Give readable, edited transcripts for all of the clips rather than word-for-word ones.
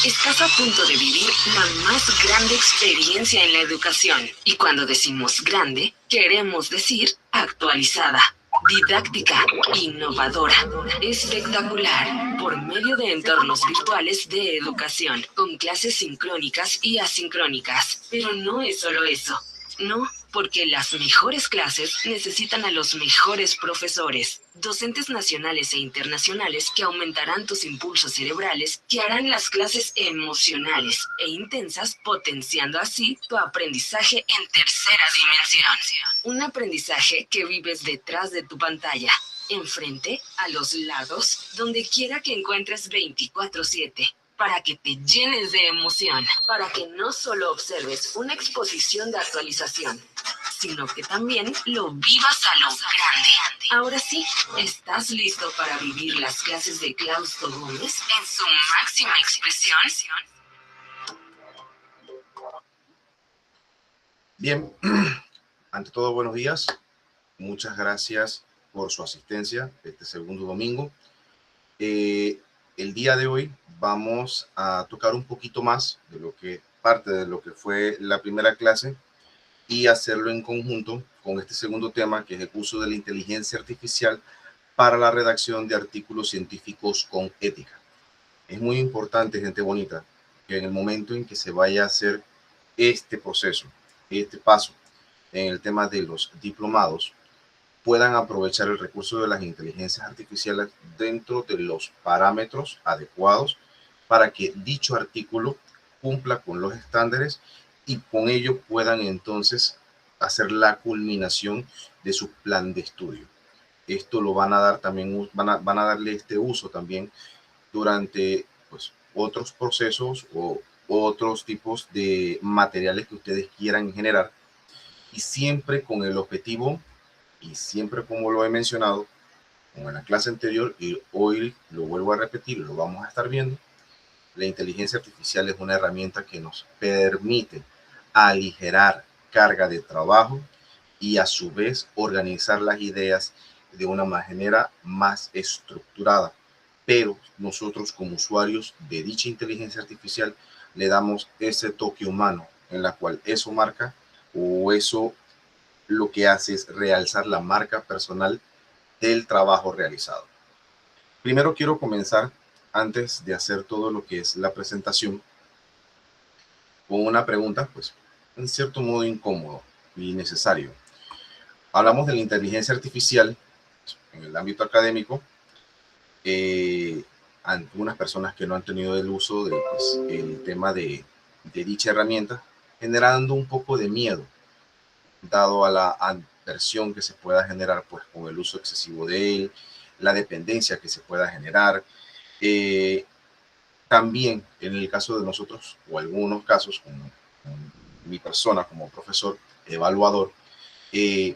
Estás a punto de vivir la más grande experiencia en la educación. Y cuando decimos grande, queremos decir actualizada, didáctica, innovadora, espectacular, por medio de entornos virtuales de educación, con clases sincrónicas y asincrónicas. Pero no es solo eso. No, porque las mejores clases necesitan a los mejores profesores, docentes nacionales e internacionales que aumentarán tus impulsos cerebrales, que harán las clases emocionales e intensas, potenciando así tu aprendizaje en tercera dimensión. Un aprendizaje que vives detrás de tu pantalla, enfrente, a los lados, donde quiera que encuentres 24/7. Para que te llenes de emoción, para que no solo observes una exposición de actualización, sino que también lo vivas a lo grande. Ahora sí, ¿estás listo para vivir las clases de Clausto Gómez en su máxima expresión? Bien, ante todo, buenos días. Muchas gracias por su asistencia este segundo domingo. El día de hoy vamos a tocar un poquito más de lo que parte de lo que fue la primera clase y hacerlo en conjunto con este segundo tema, que es el uso de la inteligencia artificial para la redacción de artículos científicos con ética. Es muy importante, gente bonita, que en el momento en que se vaya a hacer este proceso, este paso en el tema de los diplomados, puedan aprovechar el recurso de las inteligencias artificiales dentro de los parámetros adecuados para que dicho artículo cumpla con los estándares y con ello puedan entonces hacer la culminación de su plan de estudio. Esto lo van a dar también, van a darle este uso también durante pues, otros procesos o otros tipos de materiales que ustedes quieran generar, y siempre con el objetivo, y siempre como lo he mencionado como en la clase anterior y hoy lo vuelvo a repetir, lo vamos a estar viendo, la inteligencia artificial es una herramienta que nos permite aligerar carga de trabajo y a su vez organizar las ideas de una manera más estructurada. Pero nosotros como usuarios de dicha inteligencia artificial le damos ese toque humano en la cual eso marca o eso lo que hace es realzar la marca personal del trabajo realizado. Primero quiero comenzar, antes de hacer todo lo que es la presentación, con una pregunta, pues, en cierto modo incómodo y necesario. Hablamos de la inteligencia artificial en el ámbito académico, algunas personas que no han tenido el uso de pues, el tema de dicha herramienta, generando un poco de miedo, dado a la aversión que se pueda generar pues, con el uso excesivo de él, la dependencia que se pueda generar. También en el caso de nosotros, o algunos casos, como mi persona como profesor evaluador, que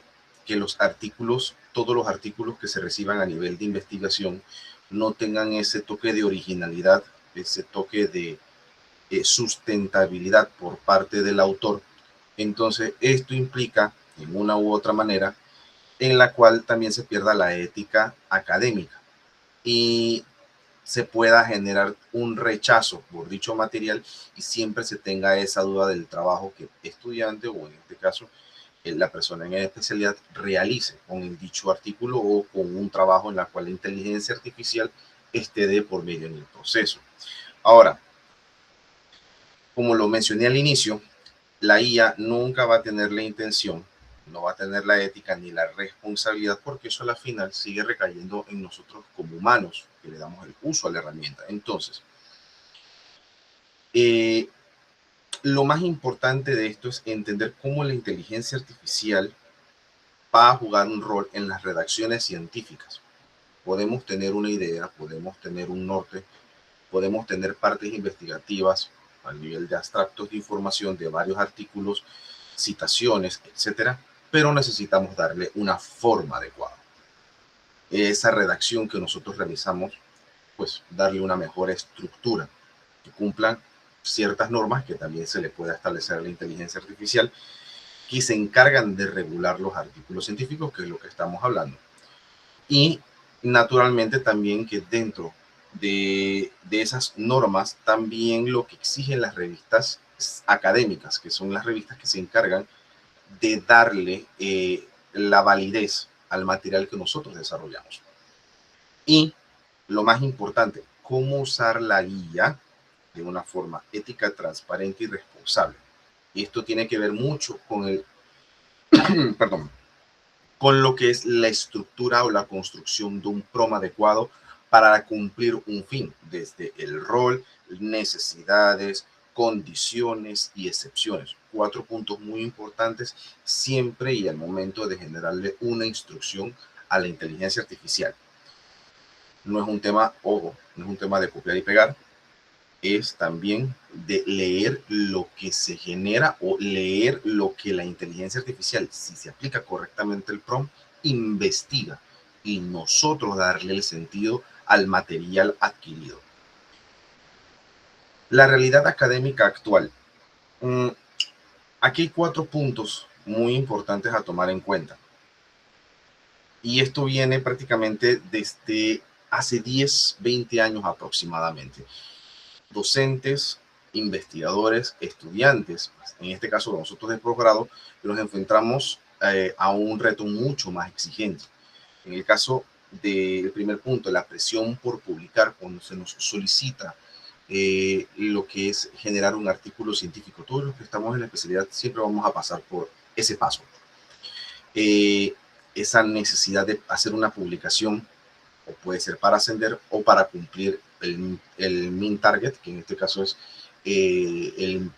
los artículos, todos los artículos que se reciban a nivel de investigación no tengan ese toque de originalidad, ese toque de sustentabilidad por parte del autor. Entonces, esto implica, en una u otra manera, en la cual también se pierda la ética académica y se pueda generar un rechazo por dicho material y siempre se tenga esa duda del trabajo que el estudiante o en este caso la persona en especialidad realice con el dicho artículo o con un trabajo en la cual la inteligencia artificial esté de por medio en el proceso. Ahora, como lo mencioné al inicio, la IA nunca va a tener la intención, no va a tener la ética ni la responsabilidad, porque eso a la final sigue recayendo en nosotros como humanos, que le damos el uso a la herramienta. Entonces, lo más importante de esto es entender cómo la inteligencia artificial va a jugar un rol en las redacciones científicas. Podemos tener una idea, podemos tener un norte, podemos tener partes investigativas a nivel de abstractos de información de varios artículos, citaciones, etcétera, pero necesitamos darle una forma adecuada. Esa redacción que nosotros realizamos, pues darle una mejor estructura que cumplan ciertas normas que también se le pueda establecer a la inteligencia artificial, que se encargan de regular los artículos científicos, que es lo que estamos hablando. Y naturalmente también que dentro de esas normas también lo que exigen las revistas académicas, que son las revistas que se encargan de darle la validez al material que nosotros desarrollamos. Y lo más importante, cómo usar la guía de una forma ética, transparente y responsable. Y esto tiene que ver mucho con el, perdón, con lo que es la estructura o la construcción de un PROM adecuado para cumplir un fin, desde el rol, necesidades, condiciones y excepciones. 4 puntos muy importantes siempre y al momento de generarle una instrucción a la inteligencia artificial. No es un tema, ojo, no es un tema de copiar y pegar, es también de leer lo que se genera o leer lo que la inteligencia artificial, si se aplica correctamente el prompt, investiga y nosotros darle el sentido al material adquirido. La realidad académica actual. Aquí hay 4 puntos muy importantes a tomar en cuenta. Y esto viene prácticamente desde hace 10, 20 años aproximadamente. Docentes, investigadores, estudiantes, en este caso nosotros de posgrado, nos enfrentamos a un reto mucho más exigente. En el caso del primer punto, la presión por publicar, cuando se nos solicita lo que es generar un artículo científico, todos los que estamos en la especialidad siempre vamos a pasar por ese paso. Esa necesidad de hacer una publicación, o puede ser para ascender o para cumplir el min target, que en este caso es el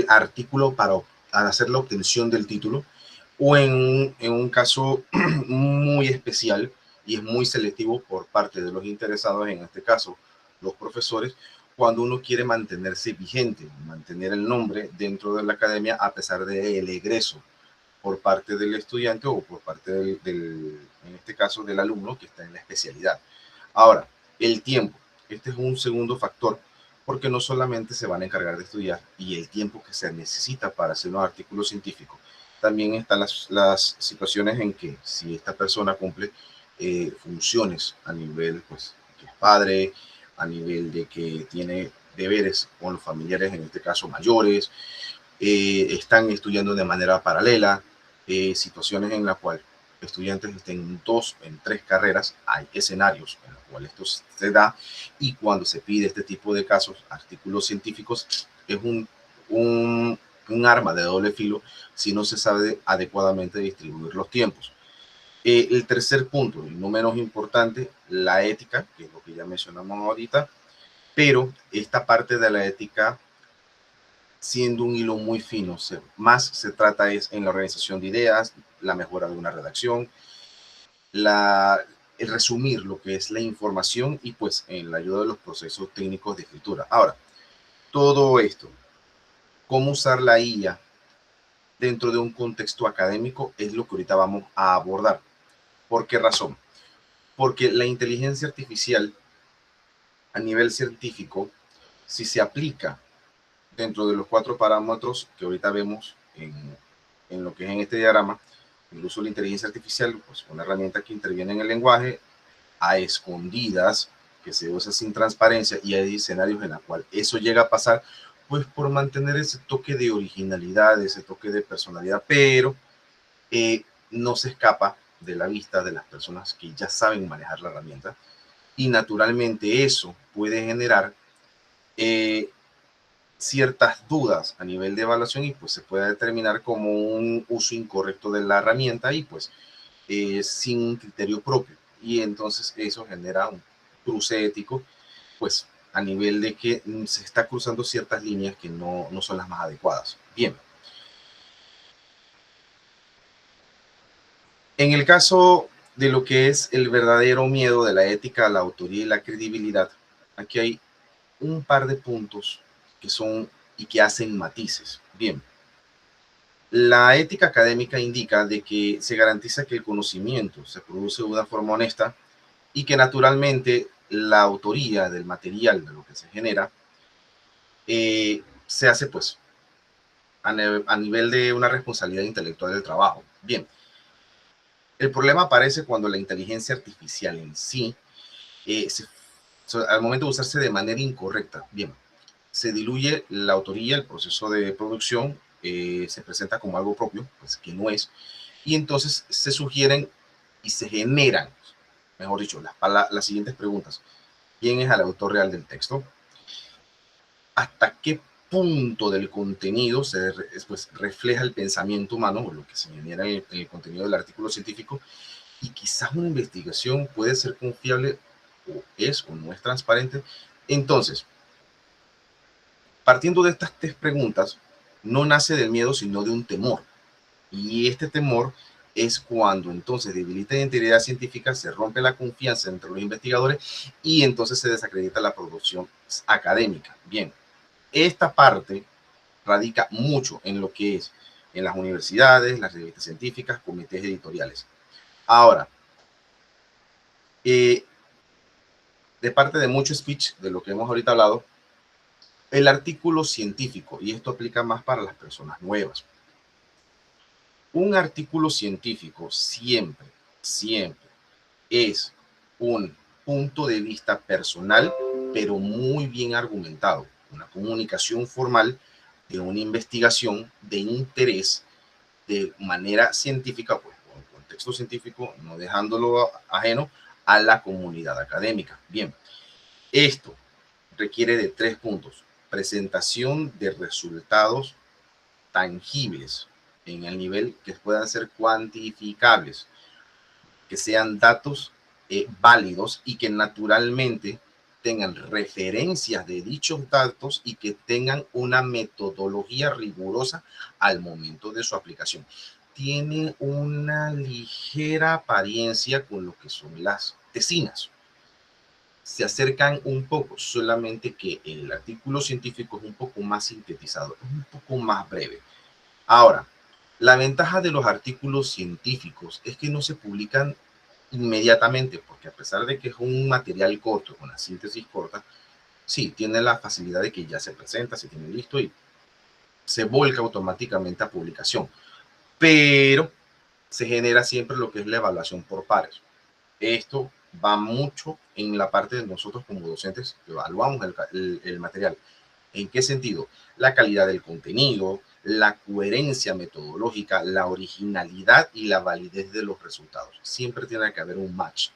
artículo para hacer la obtención del título, o en un caso muy especial y es muy selectivo por parte de los interesados, en este caso los profesores, cuando uno quiere mantenerse vigente, mantener el nombre dentro de la academia a pesar del egreso por parte del estudiante o por parte en este caso del alumno que está en la especialidad. Ahora, el tiempo. Este es un segundo factor, porque no solamente se van a encargar de estudiar y el tiempo que se necesita para hacer un artículo científico. También están las situaciones en que si esta persona cumple funciones a nivel, pues, que es padre, a nivel de que tiene deberes con los familiares, en este caso mayores, están estudiando de manera paralela, situaciones en las cuales estudiantes estén en 2, en 3 carreras, hay escenarios en los cuales esto se da, y cuando se pide este tipo de casos, artículos científicos, es un arma de doble filo si no se sabe adecuadamente distribuir los tiempos. El tercer punto, y no menos importante, la ética, que es lo que ya mencionamos ahorita, pero esta parte de la ética, siendo un hilo muy fino, más se trata es en la organización de ideas, la mejora de una redacción, el resumir lo que es la información y pues en la ayuda de los procesos técnicos de escritura. Ahora, todo esto, cómo usar la IA dentro de un contexto académico es lo que ahorita vamos a abordar. ¿Por qué razón? Porque la inteligencia artificial a nivel científico, si se aplica dentro de los 4 parámetros que ahorita vemos en lo que es en este diagrama, el uso de la inteligencia artificial, pues una herramienta que interviene en el lenguaje, a escondidas, que se usa sin transparencia, y hay escenarios en los cuales eso llega a pasar, pues por mantener ese toque de originalidad, ese toque de personalidad, pero no se escapa de la vista de las personas que ya saben manejar la herramienta, y naturalmente eso puede generar ciertas dudas a nivel de evaluación y pues se puede determinar como un uso incorrecto de la herramienta y pues sin un criterio propio, y entonces eso genera un cruce ético pues a nivel de que se está cruzando ciertas líneas que no son las más adecuadas. Bien, en el caso de lo que es el verdadero miedo de la ética, la autoría y la credibilidad, aquí hay un par de puntos que son y que hacen matices. Bien, la ética académica indica de que se garantiza que el conocimiento se produce de una forma honesta y que naturalmente la autoría del material de lo que se genera se hace pues a nivel de una responsabilidad intelectual del trabajo. Bien, el problema aparece cuando la inteligencia artificial en sí se al momento de usarse de manera incorrecta, bien, se diluye la autoría, el proceso de producción se presenta como algo propio, pues que no es, y entonces se sugieren y se generan, mejor dicho, las siguientes preguntas. ¿Quién es el autor real del texto? ¿Hasta qué punto del contenido pues, refleja el pensamiento humano, o lo que se genera en el contenido del artículo científico? Y quizás una investigación puede ser confiable o es o no es transparente. Entonces, partiendo de estas tres preguntas, no nace del miedo, sino de un temor. Y este temor es cuando entonces debilita la integridad científica, se rompe la confianza entre los investigadores y entonces se desacredita la producción académica. Bien, esta parte radica mucho en lo que es en las universidades, las revistas científicas, comités editoriales. Ahora, de parte de mucho speech, de lo que hemos ahorita hablado, el artículo científico, y esto aplica más para las personas nuevas. Un artículo científico siempre es un punto de vista personal, pero muy bien argumentado, una comunicación formal de una investigación de interés de manera científica, pues con contexto científico, no dejándolo ajeno a la comunidad académica. Bien, esto requiere de 3 puntos: presentación de resultados tangibles en el nivel que puedan ser cuantificables, que sean datos válidos y que naturalmente tengan referencias de dichos datos y que tengan una metodología rigurosa al momento de su aplicación. Tiene una ligera apariencia con lo que son las tesinas. Se acercan un poco, solamente que el artículo científico es un poco más sintetizado, es un poco más breve. Ahora, la ventaja de los artículos científicos es que no se publican inmediatamente, porque a pesar de que es un material corto, con la síntesis corta, sí, tiene la facilidad de que ya se presenta, se tiene listo y se volca automáticamente a publicación. Pero se genera siempre lo que es la evaluación por pares. Esto va mucho en la parte de nosotros como docentes que evaluamos el material. ¿En qué sentido? La calidad del contenido, la coherencia metodológica, la originalidad y la validez de los resultados. Siempre tiene que haber un match.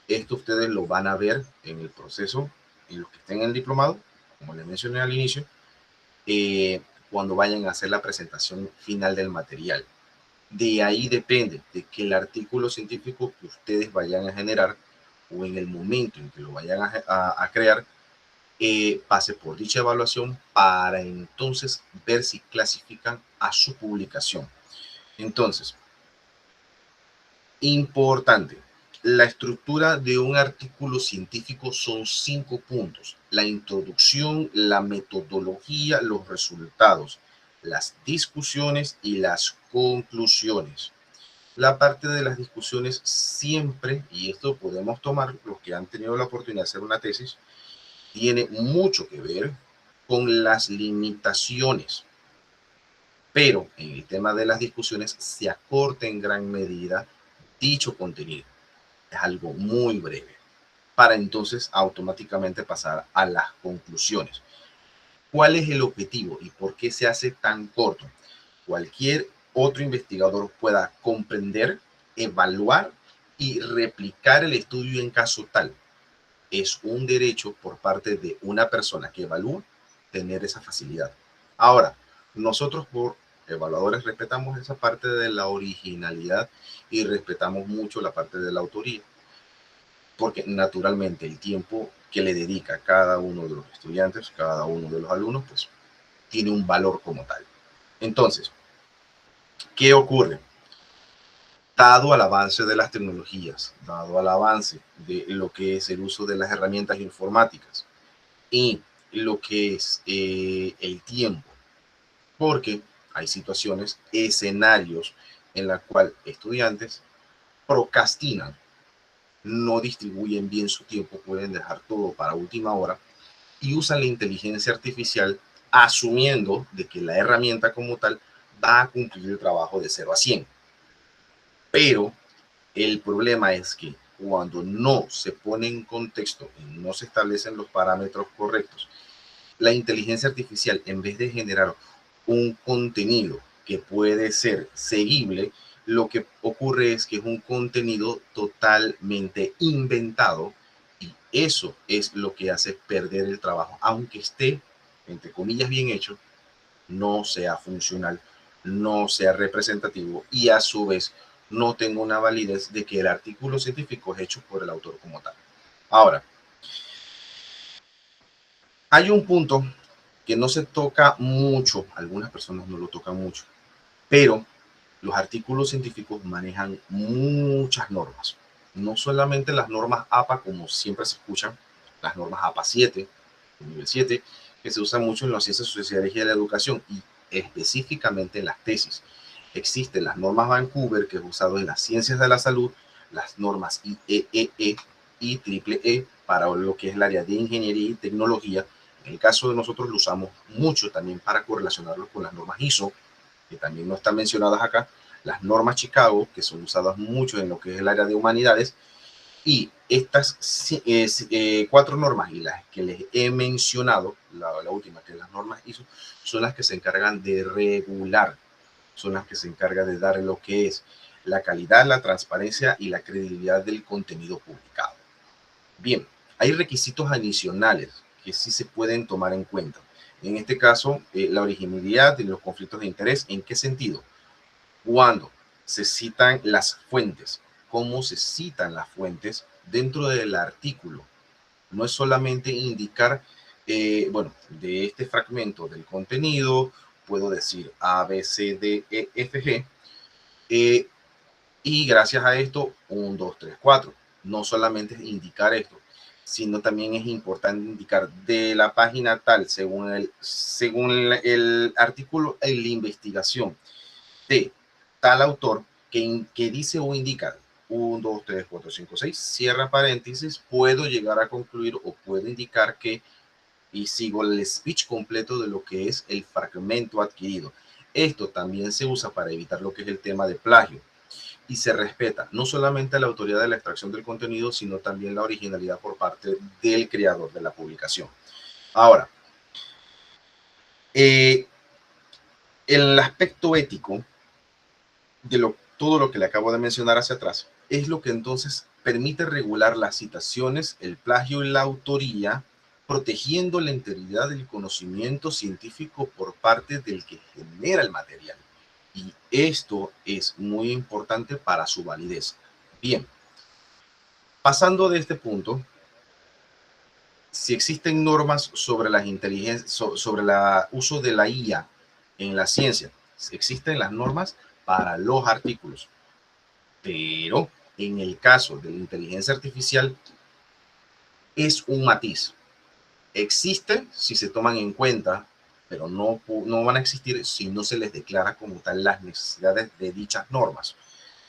Esto ustedes lo van a ver en el proceso, en los que estén en el diplomado, como les mencioné al inicio, cuando vayan a hacer la presentación final del material. De ahí depende de que el artículo científico que ustedes vayan a generar o en el momento en que lo vayan a crear, pase por dicha evaluación para entonces ver si clasifican a su publicación. Entonces, importante, la estructura de un artículo científico son 5 puntos: la introducción, la metodología, los resultados, las discusiones y las conclusiones. La parte de las discusiones siempre, y esto podemos tomar los que han tenido la oportunidad de hacer una tesis, tiene mucho que ver con las limitaciones, pero en el tema de las discusiones se acorta en gran medida dicho contenido. Es algo muy breve para entonces automáticamente pasar a las conclusiones. ¿Cuál es el objetivo y por qué se hace tan corto? Cualquier otro investigador pueda comprender, evaluar y replicar el estudio en caso tal. Es un derecho por parte de una persona que evalúa tener esa facilidad. Ahora, nosotros por evaluadores respetamos esa parte de la originalidad y respetamos mucho la parte de la autoría, porque naturalmente el tiempo que le dedica cada uno de los estudiantes, cada uno de los alumnos, pues tiene un valor como tal. Entonces, ¿qué ocurre? Dado al avance de las tecnologías, dado al avance de lo que es el uso de las herramientas informáticas y lo que es el tiempo, porque hay situaciones, escenarios en la cual estudiantes procrastinan, no distribuyen bien su tiempo, pueden dejar todo para última hora y usan la inteligencia artificial asumiendo de que la herramienta como tal va a cumplir el trabajo de 0 a 100. Pero el problema es que cuando no se pone en contexto y no se establecen los parámetros correctos, la inteligencia artificial, en vez de generar un contenido que puede ser seguible, lo que ocurre es que es un contenido totalmente inventado, y eso es lo que hace perder el trabajo, aunque esté, entre comillas, bien hecho, no sea funcional, no sea representativo y a su vez no tenga una validez de que el artículo científico es hecho por el autor como tal. Ahora, hay un punto que no se toca mucho, algunas personas no lo tocan mucho, pero los artículos científicos manejan muchas normas, no solamente las normas APA como siempre se escuchan, las normas APA 7, nivel 7, que se usan mucho en las ciencias sociales y de la educación y específicamente en las tesis. Existen las normas Vancouver, que es usado en las ciencias de la salud, las normas IEEE y EEE para lo que es el área de ingeniería y tecnología. En el caso de nosotros lo usamos mucho también para correlacionarlo con las normas ISO, que también no están mencionadas acá, las normas Chicago, que son usadas mucho en lo que es el área de humanidades, y estas 4 normas y las que les he mencionado, la última, que es las normas ISO, son las que se encargan de regular, son las que se encargan de dar lo que es la calidad, la transparencia y la credibilidad del contenido publicado. Bien, hay requisitos adicionales que sí se pueden tomar en cuenta. En este caso, la originalidad y los conflictos de interés. ¿En qué sentido? Cuando se citan las fuentes, cómo se citan las fuentes dentro del artículo. No es solamente indicar, bueno, de este fragmento del contenido, puedo decir A, B, C, D, E, F, G, y gracias a esto, 1, 2, 3, 4. No solamente es indicar esto, sino también es importante indicar de la página tal, según el artículo en la investigación de tal autor que dice o indica 1, 2, 3, 4, 5, 6, cierra paréntesis, puedo llegar a concluir o puedo indicar que, y sigo el speech completo de lo que es el fragmento adquirido. Esto también se usa para evitar lo que es el tema de plagio y se respeta no solamente la autoridad de la extracción del contenido, sino también la originalidad por parte del creador de la publicación. Ahora, el aspecto ético de todo lo que le acabo de mencionar hacia atrás es lo que entonces permite regular las citaciones, el plagio y la autoría, protegiendo la integridad del conocimiento científico por parte del que genera el material. Y esto es muy importante para su validez. Bien, pasando de este punto, si existen normas sobre la inteligencia, sobre el uso de la IA en la ciencia, existen las normas para los artículos. Pero en el caso de la inteligencia artificial es un matiz. Existe si se toman en cuenta, pero no van a existir si no se les declara como tal las necesidades de dichas normas.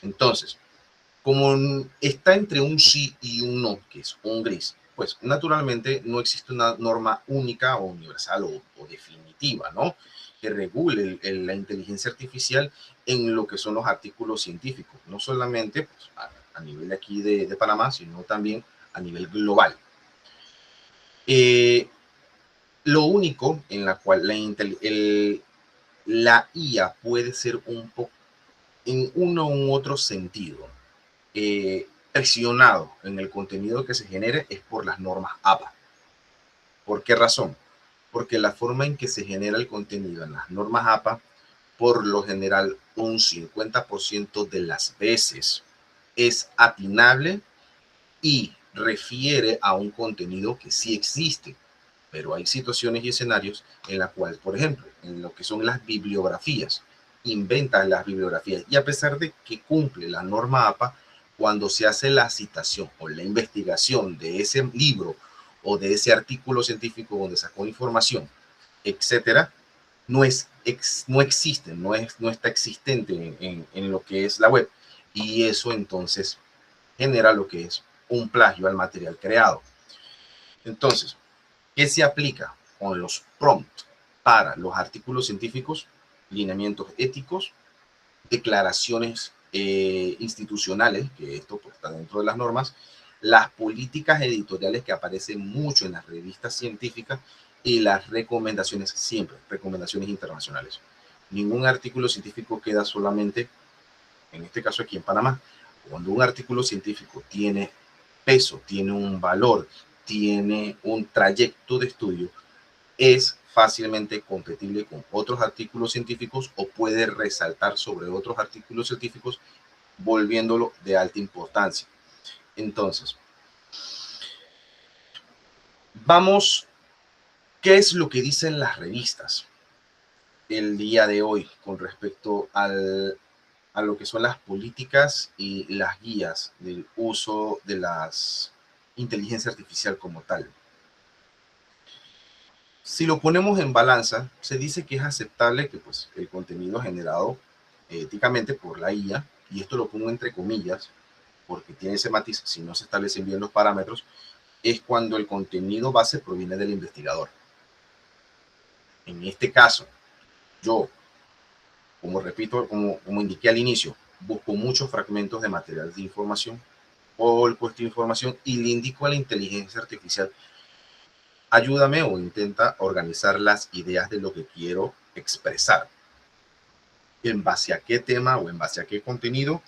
Entonces, como está entre un sí y un no, que es un gris, pues naturalmente no existe una norma única o universal o definitiva, ¿no? Que regule la inteligencia artificial en lo que son los artículos científicos, no solamente pues, a nivel de aquí de Panamá, sino también a nivel global. Lo único en la cual la IA puede ser un poco en uno u otro sentido presionado en el contenido que se genere es por las normas APA. ¿Por qué razón? Porque la forma en que se genera el contenido en las normas APA, por lo general, un 50% de las veces es atinable y refiere a un contenido que sí existe. Pero hay situaciones y escenarios en las cuales, por ejemplo, en lo que son las bibliografías, inventan las bibliografías y a pesar de que cumple la norma APA, cuando se hace la citación o la investigación de ese libro o de ese artículo científico donde sacó información, etcétera, no existe, no está existente en lo que es la web. Y eso entonces genera lo que es un plagio al material creado. Entonces, ¿qué se aplica con los prompts para los artículos científicos? Lineamientos éticos, declaraciones institucionales, que esto pues, está dentro de las normas, las políticas editoriales que aparecen mucho en las revistas científicas y las recomendaciones, siempre recomendaciones internacionales. Ningún artículo científico queda solamente, en este caso aquí en Panamá. Cuando un artículo científico tiene peso, tiene un valor, tiene un trayecto de estudio, es fácilmente compatible con otros artículos científicos o puede resaltar sobre otros artículos científicos, volviéndolo de alta importancia. Entonces, vamos, ¿qué es lo que dicen las revistas el día de hoy con respecto a lo que son las políticas y las guías del uso de las inteligencia artificial como tal? Si lo ponemos en balanza, se dice que es aceptable que pues, el contenido generado éticamente por la IA, y esto lo pongo entre comillas, porque tiene ese matiz, si no se establecen bien los parámetros, es cuando el contenido base proviene del investigador. En este caso, yo, como repito, como indiqué al inicio, busco muchos fragmentos de material de información o el puesto de información y le indico a la inteligencia artificial, ayúdame o intenta organizar las ideas de lo que quiero expresar. ¿En base a qué tema o en base a qué contenido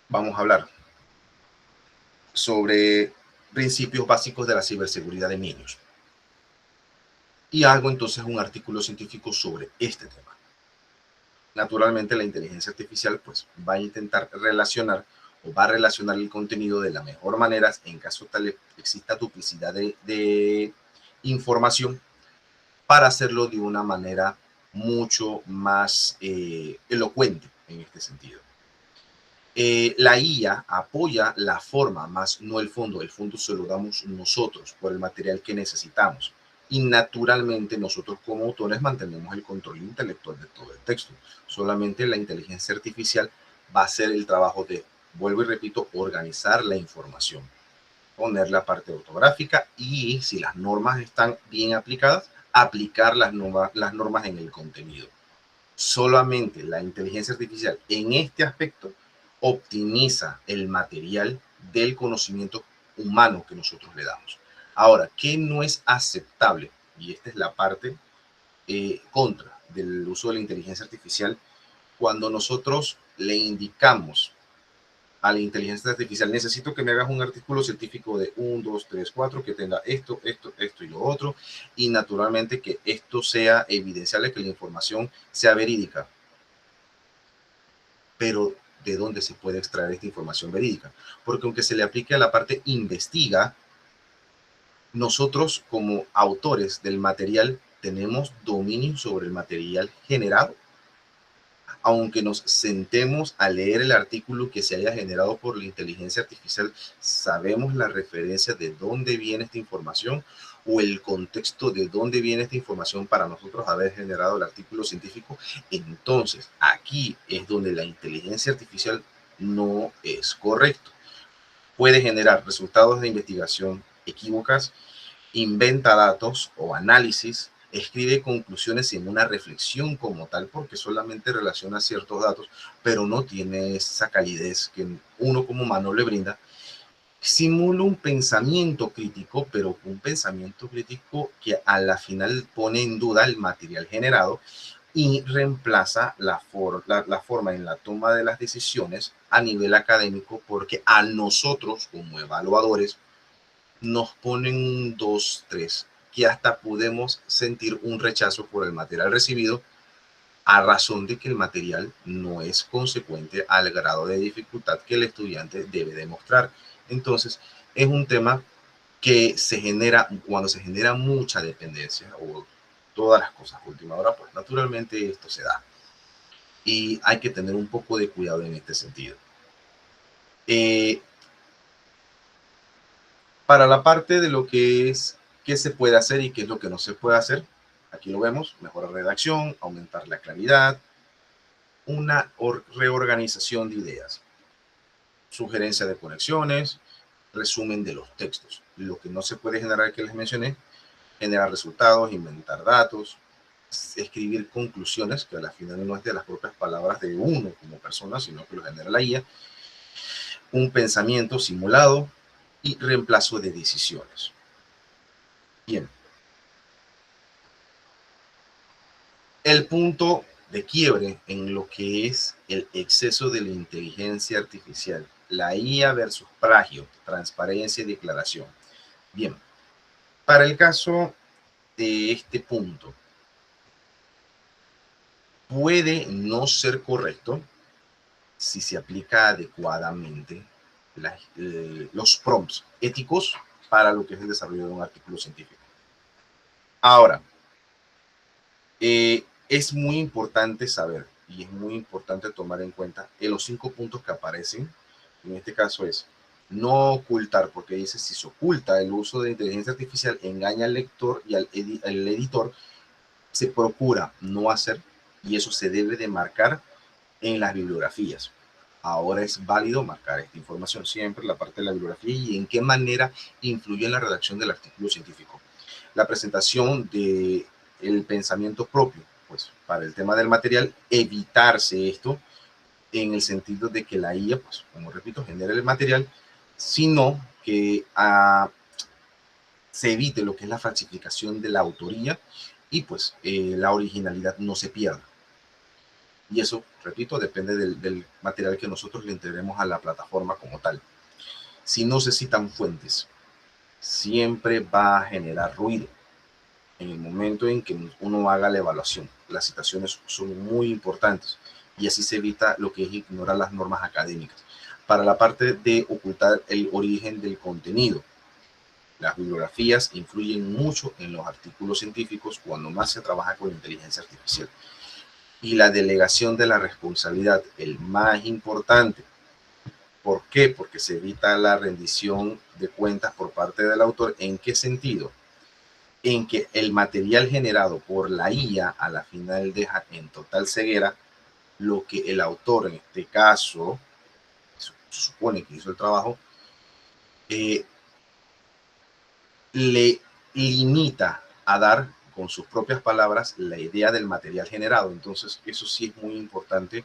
vamos a hablar? Sobre principios básicos de la ciberseguridad de niños. Y hago entonces un artículo científico sobre este tema. Naturalmente la inteligencia artificial pues va a intentar relacionar o va a relacionar el contenido de la mejor manera en caso tal exista duplicidad de información, para hacerlo de una manera mucho más elocuente en este sentido. La IA apoya la forma, más no el fondo. El fondo se lo damos nosotros por el material que necesitamos. Y naturalmente nosotros como autores mantenemos el control intelectual de todo el texto. Solamente la inteligencia artificial va a hacer el trabajo de, vuelvo y repito, organizar la información, poner la parte ortográfica y si las normas están bien aplicadas, aplicar las normas en el contenido. Solamente la inteligencia artificial en este aspecto optimiza el material del conocimiento humano que nosotros le damos. Ahora, ¿qué no es aceptable? Y esta es la parte contra del uso de la inteligencia artificial. Cuando nosotros le indicamos a la inteligencia artificial, necesito que me hagas un artículo científico de 1, 2, 3, 4, que tenga esto, esto, esto y lo otro, y naturalmente que esto sea evidenciable, que la información sea verídica. Pero, ¿de dónde se puede extraer esta información verídica? Porque aunque se le aplique a la parte investiga, nosotros como autores del material tenemos dominio sobre el material generado. Aunque nos sentemos a leer el artículo que se haya generado por la inteligencia artificial, sabemos la referencia de dónde viene esta información o el contexto de dónde viene esta información para nosotros haber generado el artículo científico. Entonces, aquí es donde la inteligencia artificial no es correcto. Puede generar resultados de investigación equívocas, inventa datos o análisis, escribe conclusiones en una reflexión como tal, porque solamente relaciona ciertos datos, pero no tiene esa calidez que uno como humano le brinda. Simula un pensamiento crítico, pero un pensamiento crítico que a la final pone en duda el material generado y reemplaza la forma en la toma de las decisiones a nivel académico, porque a nosotros como evaluadores nos ponen un 2, 3, que hasta podemos sentir un rechazo por el material recibido a razón de que el material no es consecuente al grado de dificultad que el estudiante debe demostrar. Entonces, es un tema que se genera cuando se genera mucha dependencia o todas las cosas a última hora, pues naturalmente esto se da. Y hay que tener un poco de cuidado en este sentido. Para la parte de lo que es qué se puede hacer y qué es lo que no se puede hacer, aquí lo vemos: mejorar redacción, aumentar la claridad, una reorganización de ideas, sugerencia de conexiones, resumen de los textos. Lo que no se puede generar, que les mencioné, generar resultados, inventar datos, escribir conclusiones, que a la final no es de las propias palabras de uno como persona, sino que lo genera la IA, un pensamiento simulado y reemplazo de decisiones. Bien. El punto de quiebre en lo que es el exceso de la inteligencia artificial, la IA versus plagio, transparencia y declaración. Bien, para el caso de este punto, puede no ser correcto si se aplica adecuadamente los prompts éticos para lo que es el desarrollo de un artículo científico. Ahora, es muy importante saber y es muy importante tomar en cuenta los 5 puntos que aparecen. En este caso es no ocultar, porque dice si se oculta el uso de inteligencia artificial, engaña al lector y al editor, se procura no hacer, y eso se debe de marcar en las bibliografías. Ahora es válido marcar esta información siempre, la parte de la bibliografía y en qué manera influye en la redacción del artículo científico. La presentación del pensamiento propio, pues para el tema del material, evitarse esto en el sentido de que la IA, pues como repito, genere el material, sino que se evite lo que es la falsificación de la autoría y pues la originalidad no se pierda. Y eso, repito, depende del material que nosotros le entreguemos a la plataforma como tal. Si no se citan fuentes, siempre va a generar ruido en el momento en que uno haga la evaluación. Las citaciones son muy importantes y así se evita lo que es ignorar las normas académicas. Para la parte de ocultar el origen del contenido, las bibliografías influyen mucho en los artículos científicos cuando más se trabaja con inteligencia artificial. Y la delegación de la responsabilidad, el más importante. ¿Por qué? Porque se evita la rendición de cuentas por parte del autor. ¿En qué sentido? En que el material generado por la IA a la final deja en total ceguera lo que el autor, en este caso, se supone que hizo el trabajo, le limita a dar con sus propias palabras la idea del material generado. Entonces, eso sí es muy importante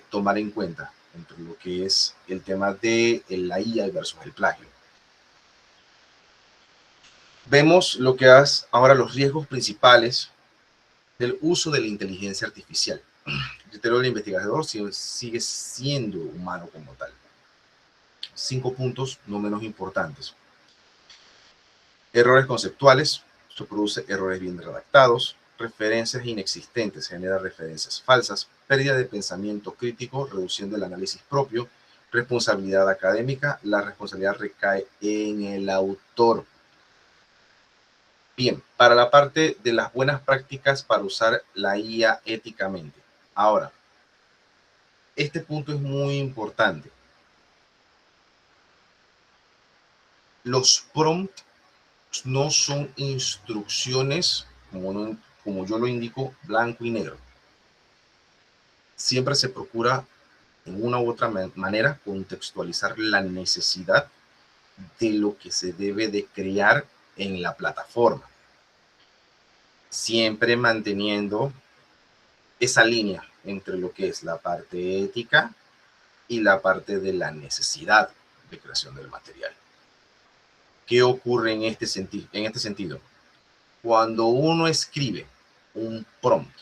tomar en cuenta entre lo que es el tema de la IA versus el plagio. Vemos lo que es ahora los riesgos principales del uso de la inteligencia artificial. El criterio del investigador sigue siendo humano como tal. 5 puntos no menos importantes. Errores conceptuales, esto produce errores bien redactados, referencias inexistentes, genera referencias falsas, pérdida de pensamiento crítico, reduciendo el análisis propio, responsabilidad académica, la responsabilidad recae en el autor. Bien, para la parte de las buenas prácticas para usar la IA éticamente. Ahora, este punto es muy importante. Los prompts no son instrucciones, como yo lo indico, blanco y negro. Siempre se procura, en una u otra manera, contextualizar la necesidad de lo que se debe de crear en la plataforma. Siempre manteniendo esa línea entre lo que es la parte ética y la parte de la necesidad de creación del material. ¿Qué ocurre en este sentido? Cuando uno escribe un prompt,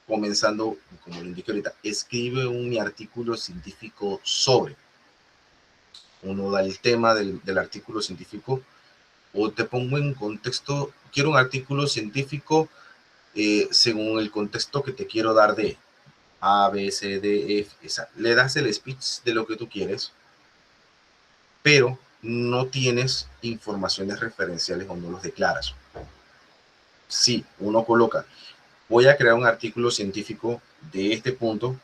comenzando, como lo indiqué ahorita, escribe un artículo científico sobre, uno da el tema del artículo científico, o te pongo en contexto, quiero un artículo científico según el contexto que te quiero dar de A, B, C, D, F, le das el speech de lo que tú quieres, pero no tienes informaciones referenciales o no los declaras. Sí, uno coloca, voy a crear un artículo científico de este punto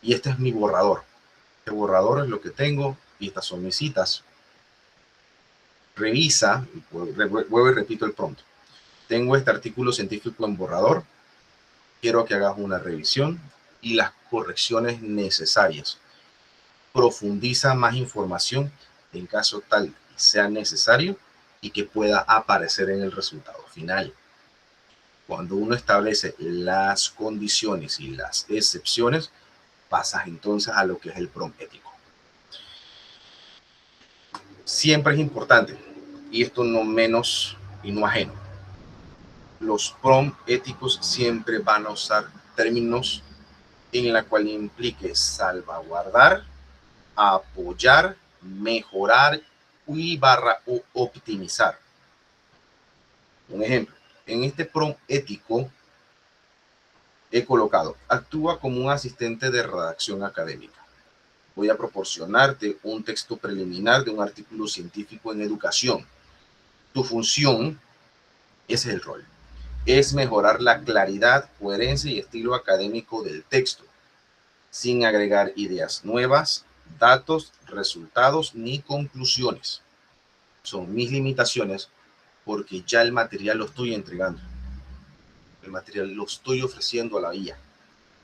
y este es mi borrador. Este borrador es lo que tengo y estas son mis citas. Revisa, vuelvo y repito el prompt. Tengo este artículo científico en borrador, quiero que hagas una revisión y las correcciones necesarias. Profundiza más información en caso tal que sea necesario y que pueda aparecer en el resultado final. Cuando uno establece las condiciones y las excepciones, pasas entonces a lo que es el prompt ético. Siempre es importante, y esto no menos y no ajeno, los prompt éticos siempre van a usar términos en la cual implique salvaguardar, apoyar, mejorar y o optimizar. Un ejemplo, en este prompt ético he colocado, actúa como un asistente de redacción académica. Voy a proporcionarte un texto preliminar de un artículo científico en educación. Tu función, ese es el rol, es mejorar la claridad, coherencia y estilo académico del texto, sin agregar ideas nuevas, datos, resultados ni conclusiones. Son mis limitaciones porque ya el material lo estoy entregando. El material lo estoy ofreciendo a la IA,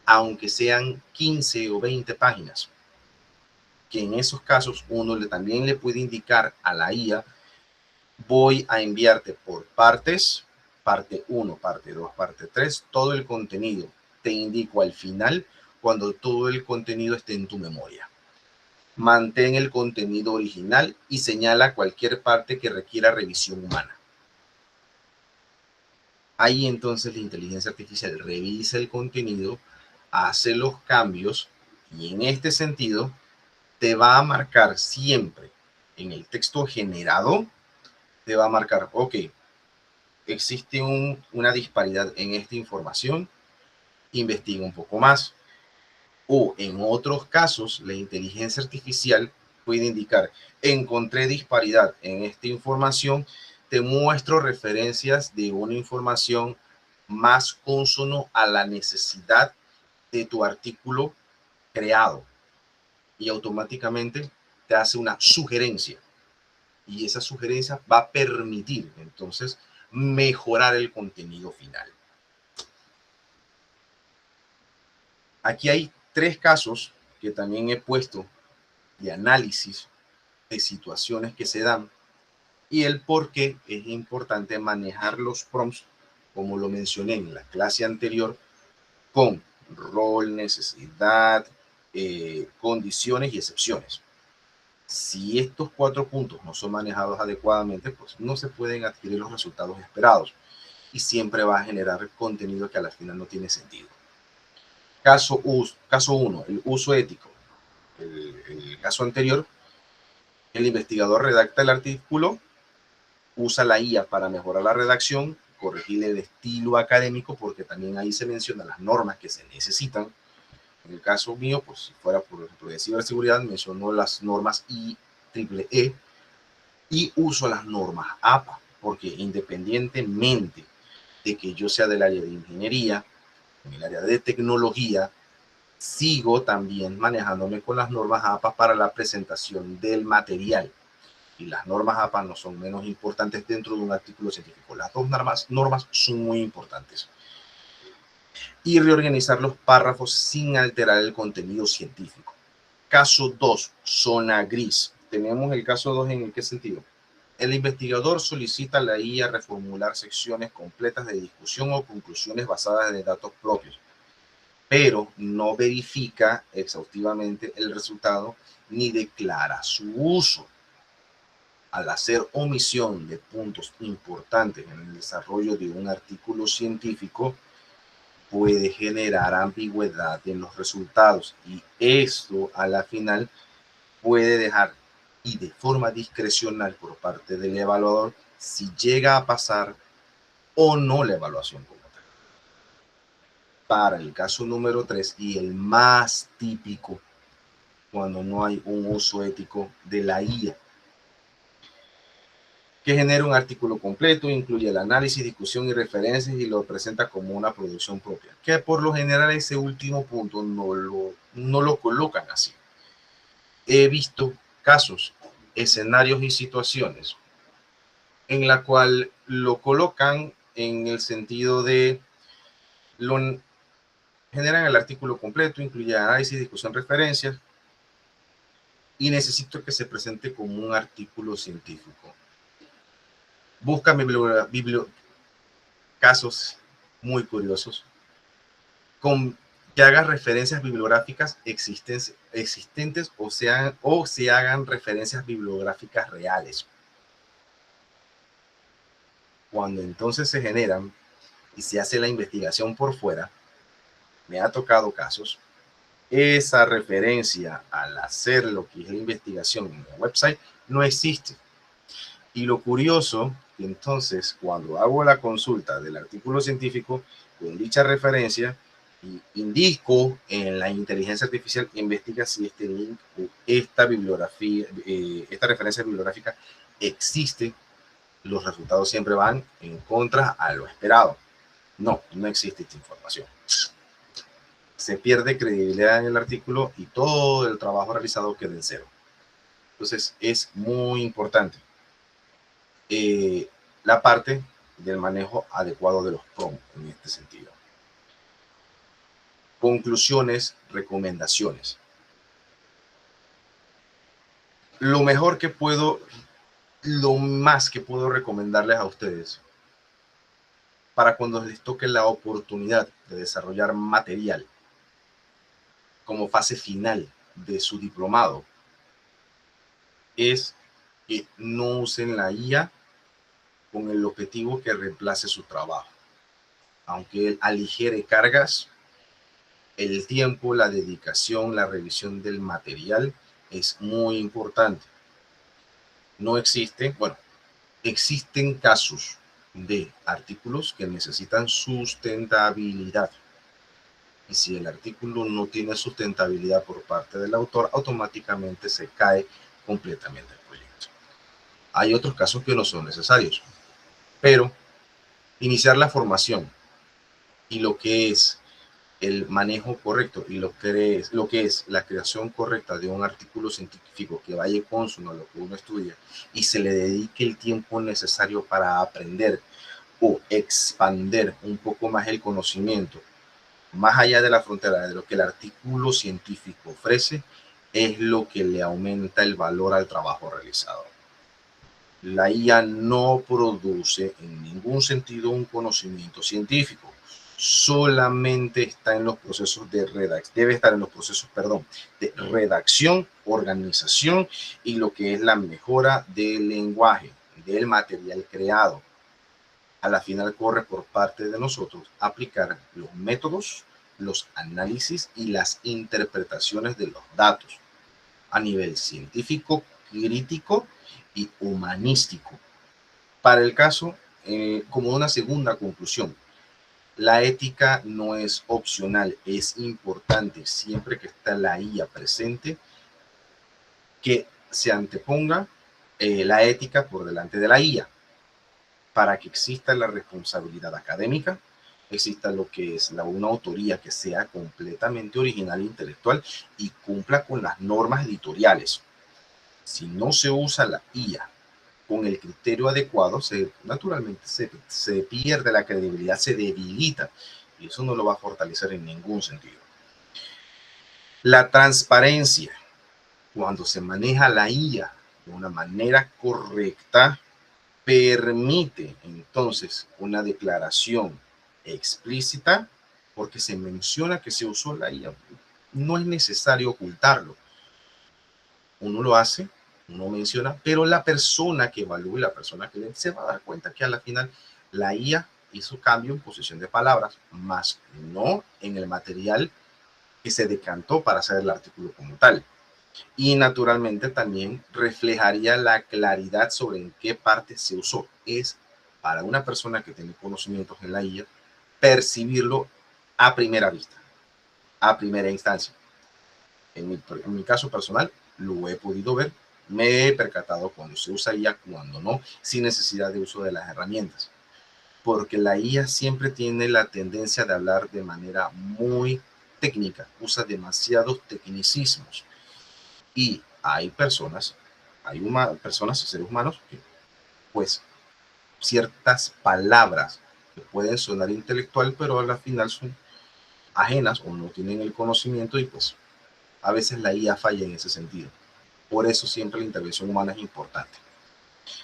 aunque sean 15 o 20 páginas, que en esos casos uno también le puede indicar a la IA, voy a enviarte por partes, parte 1, parte 2, parte 3, todo el contenido. Te indico al final cuando todo el contenido esté en tu memoria. Mantén el contenido original y señala cualquier parte que requiera revisión humana. Ahí entonces la inteligencia artificial revisa el contenido, hace los cambios y en este sentido te va a marcar siempre en el texto generado, te va a marcar, ok, existe una disparidad en esta información, investiga un poco más. O en otros casos, la inteligencia artificial puede indicar, encontré disparidad en esta información, te muestro referencias de una información más consono a la necesidad de tu artículo creado y automáticamente te hace una sugerencia y esa sugerencia va a permitir entonces mejorar el contenido final. Aquí hay 3 casos que también he puesto de análisis de situaciones que se dan y el por qué es importante manejar los prompts, como lo mencioné en la clase anterior, con rol, necesidad, condiciones y excepciones. Si estos 4 puntos no son manejados adecuadamente, pues no se pueden adquirir los resultados esperados y siempre va a generar contenido que a la final no tiene sentido. Caso 1, el uso ético. El caso anterior, el investigador redacta el artículo, usa la IA para mejorar la redacción, corregir el estilo académico, porque también ahí se mencionan las normas que se necesitan. En el caso mío, pues si fuera por ejemplo de ciberseguridad, mencionó las normas IEEE y uso las normas APA, porque independientemente de que yo sea del área de ingeniería, en el área de tecnología, sigo también manejándome con las normas APA para la presentación del material. Y las normas APA no son menos importantes dentro de un artículo científico. Las dos normas son muy importantes. Y reorganizar los párrafos sin alterar el contenido científico. Caso 2, zona gris. Tenemos el caso 2 en qué sentido. El investigador solicita a la IA reformular secciones completas de discusión o conclusiones basadas en datos propios, pero no verifica exhaustivamente el resultado ni declara su uso. Al hacer omisión de puntos importantes en el desarrollo de un artículo científico, puede generar ambigüedad en los resultados y esto a la final puede dejar y de forma discrecional por parte del evaluador si llega a pasar o no la evaluación como tal. Para el caso número 3 y el más típico, cuando no hay un uso ético de la IA, que genera un artículo completo, incluye el análisis, discusión y referencias y lo presenta como una producción propia, que por lo general ese último punto no lo colocan así. He visto casos, escenarios y situaciones en la cual lo colocan en el sentido de generan el artículo completo, incluye análisis, discusión, referencias y necesito que se presente como un artículo científico. Busca casos muy curiosos, con que hagan referencias bibliográficas existentes o se hagan referencias bibliográficas reales. Cuando entonces se generan y se hace la investigación por fuera, me ha tocado casos, esa referencia al hacer lo que es la investigación en el website no existe. Y lo curioso, que entonces cuando hago la consulta del artículo científico con dicha referencia, y indico en la inteligencia artificial, investiga si este link o esta bibliografía, esta referencia bibliográfica existe, los resultados siempre van en contra a lo esperado. No, no existe esta información. Se pierde credibilidad en el artículo y todo el trabajo realizado queda en cero. Entonces es muy importante la parte del manejo adecuado de los prompts en este sentido. Conclusiones, recomendaciones. Lo más que puedo recomendarles a ustedes para cuando les toque la oportunidad de desarrollar material como fase final de su diplomado es que no usen la IA con el objetivo que reemplace su trabajo. Aunque aligere cargas, el tiempo, la dedicación, la revisión del material es muy importante. No existe, bueno, existen casos de artículos que necesitan sustentabilidad. Y si el artículo no tiene sustentabilidad por parte del autor, automáticamente se cae completamente el proyecto. Hay otros casos que no son necesarios, pero iniciar la formación y lo que es el manejo correcto y lo que es la creación correcta de un artículo científico que vaya consono a lo que uno estudia y se le dedique el tiempo necesario para aprender o expander un poco más el conocimiento, más allá de la frontera de lo que el artículo científico ofrece, es lo que le aumenta el valor al trabajo realizado. La IA no produce en ningún sentido un conocimiento científico, solamente está en los procesos de redacción, debe estar en los procesos, de redacción, organización y lo que es la mejora del lenguaje, del material creado. A la final corre por parte de nosotros aplicar los métodos, los análisis y las interpretaciones de los datos a nivel científico, crítico y humanístico. Para el caso, como una segunda conclusión, la ética no es opcional, es importante siempre que está la IA presente, que se anteponga la ética por delante de la IA, para que exista la responsabilidad académica, exista lo que es una autoría que sea completamente original e intelectual y cumpla con las normas editoriales. Si no se usa la IA con el criterio adecuado, naturalmente se pierde la credibilidad, se debilita y eso no lo va a fortalecer en ningún sentido. La transparencia, cuando se maneja la IA de una manera correcta, permite entonces una declaración explícita porque se menciona que se usó la IA. No es necesario ocultarlo. Uno lo hace, uno menciona, pero la persona que evalúe, la persona que se va a dar cuenta que a la final la IA hizo cambio en posición de palabras, más no en el material que se decantó para hacer el artículo como tal. Y naturalmente también reflejaría la claridad sobre en qué parte se usó. Es para una persona que tiene conocimientos en la IA percibirlo a primera vista, a primera instancia. En mi caso personal, lo he podido ver, me he percatado cuando se usa IA, cuando no, sin necesidad de uso de las herramientas. Porque la IA siempre tiene la tendencia de hablar de manera muy técnica, usa demasiados tecnicismos. Y hay personas, seres humanos, que pues ciertas palabras que pueden sonar intelectual, pero a la final son ajenas o no tienen el conocimiento y pues a veces la IA falla en ese sentido. Por eso siempre la intervención humana es importante.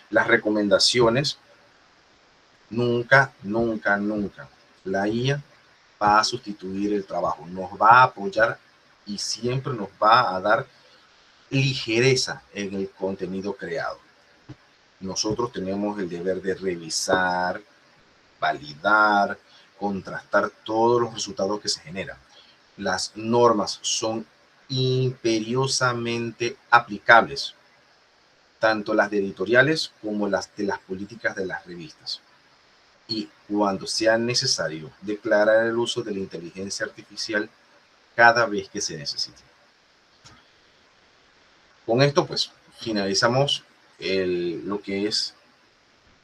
Las recomendaciones, nunca, nunca, nunca La IA va a sustituir el trabajo, nos va a apoyar y siempre nos va a dar ligereza en el contenido creado. Nosotros tenemos el deber de revisar, validar, contrastar todos los resultados que se generan. Las normas son imperiosamente aplicables, tanto las de editoriales como las de las políticas de las revistas. Y cuando sea necesario, declarar el uso de la inteligencia artificial cada vez que se necesite. Con esto, pues, finalizamos lo que es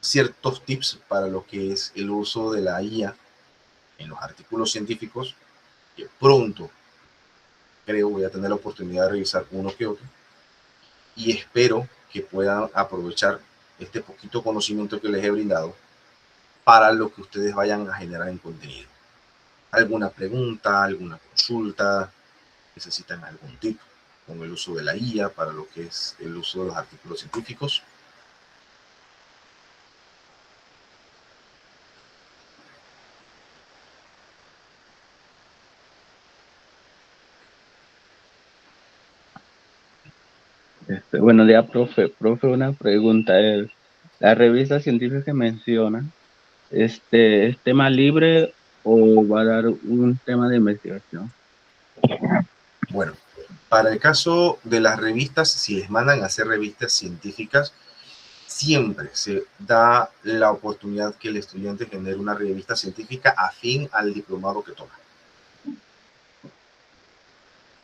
ciertos tips para lo que es el uso de la IA en los artículos científicos, que pronto creo voy a tener la oportunidad de revisar uno que otro, y espero que puedan aprovechar este poquito conocimiento que les he brindado para lo que ustedes vayan a generar en contenido. ¿Alguna pregunta, alguna consulta? ¿Necesitan algún tip con el uso de la IA para lo que es el uso de los artículos científicos? Buenos días, profe. Profe, una pregunta. ¿La revista científica que menciona, ¿es tema libre o va a dar un tema de investigación? Bueno, para el caso de las revistas, si les mandan a hacer revistas científicas, siempre se da la oportunidad que el estudiante genere una revista científica afín al diplomado que toma.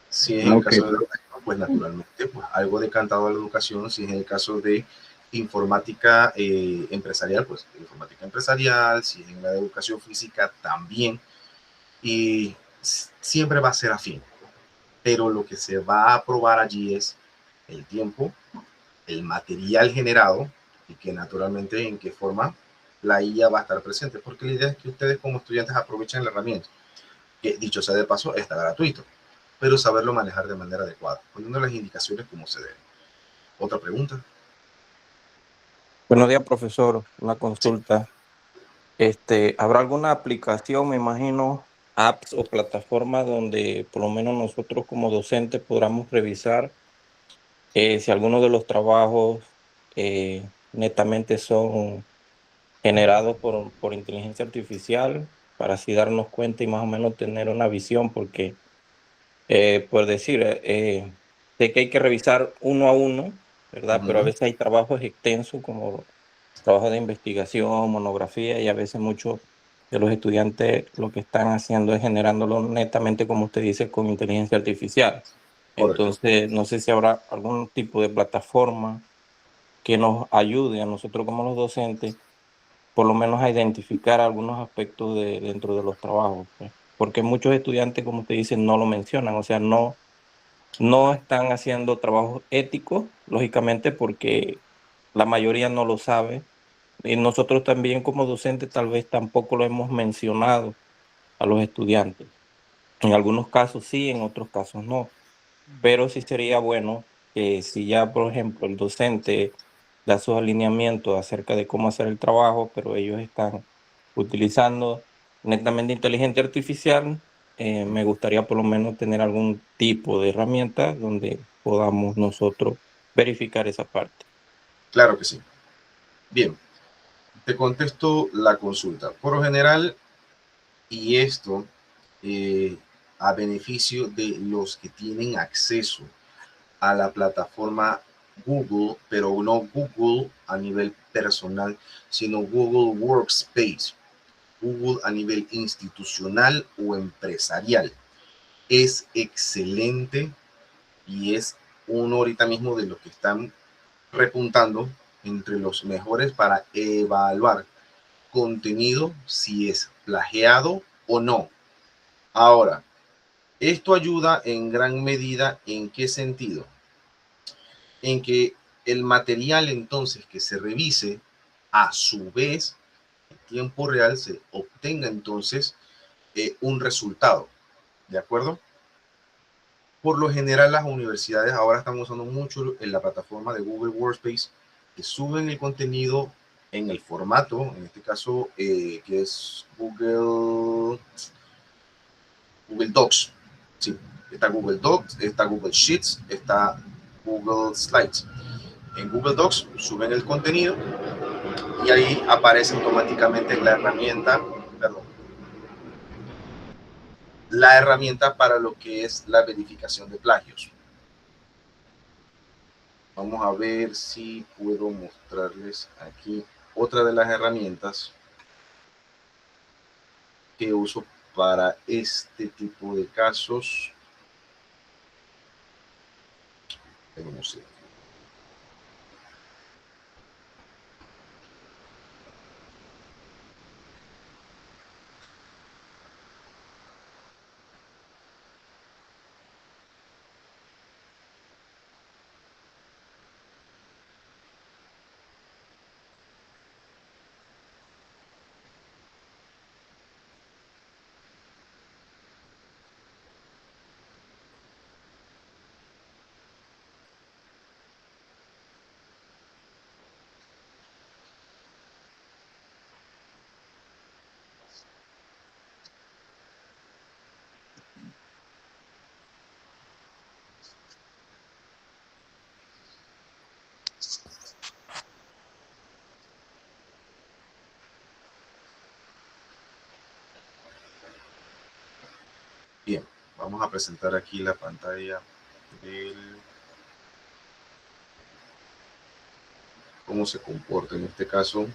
Si es en el caso de pues naturalmente, pues algo decantado a la educación. Si es en el caso de informática empresarial, pues informática empresarial. Si es en la de educación física, también. Y siempre va a ser afín. Pero lo que se va a probar allí es el tiempo, el material generado y que naturalmente en qué forma la IA va a estar presente. Porque la idea es que ustedes como estudiantes aprovechen la herramienta, que dicho sea de paso, está gratuito, pero saberlo manejar de manera adecuada, poniendo las indicaciones como se deben. ¿Otra pregunta? Buenos días, profesor. Una Sí. consulta. ¿Habrá alguna aplicación, me imagino, apps o plataformas donde por lo menos nosotros como docentes podamos revisar si algunos de los trabajos netamente son generados por inteligencia artificial, para así darnos cuenta y más o menos tener una visión? Porque, por decir, sé que hay que revisar uno a uno, ¿verdad? Pero a veces hay trabajos extensos como trabajo de investigación, monografía, y a veces muchos de los estudiantes lo que están haciendo es generándolo netamente, como usted dice, con inteligencia artificial. Correcto. Entonces, no sé si habrá algún tipo de plataforma que nos ayude a nosotros como los docentes, por lo menos a identificar algunos aspectos dentro de los trabajos, pues. Porque muchos estudiantes, como usted dice, no lo mencionan, o sea, no están haciendo trabajos éticos, lógicamente, porque la mayoría no lo sabe. Y nosotros también como docentes tal vez tampoco lo hemos mencionado a los estudiantes. En algunos casos sí, en otros casos no. Pero sí sería bueno que si ya, por ejemplo, el docente da sus alineamientos acerca de cómo hacer el trabajo, pero ellos están utilizando netamente inteligencia artificial, me gustaría por lo menos tener algún tipo de herramienta donde podamos nosotros verificar esa parte. Claro que sí. Bien, te contesto la consulta. Por lo general, y esto eh, a beneficio de los que tienen acceso a la plataforma Google, pero no Google a nivel personal, sino Google Workspace, Google a nivel institucional o empresarial. Es excelente y es uno ahorita mismo de los que están repuntando entre los mejores para evaluar contenido si es plagiado o no. Ahora, esto ayuda en gran medida ¿en qué sentido? En que el material entonces que se revise, a su vez, en tiempo real se obtenga entonces un resultado, ¿de acuerdo? Por lo general las universidades ahora están usando mucho en la plataforma de Google Workspace, que suben el contenido en el formato, en este caso, que es Google Docs. Sí, está Google Docs, está Google Sheets, está Google Slides. En Google Docs suben el contenido y ahí aparece automáticamente la herramienta, para lo que es la verificación de plagios. Vamos a ver si puedo mostrarles aquí otra de las herramientas que uso para este tipo de casos. No sé. Bien, vamos a presentar aquí la pantalla del cómo se comporta en este caso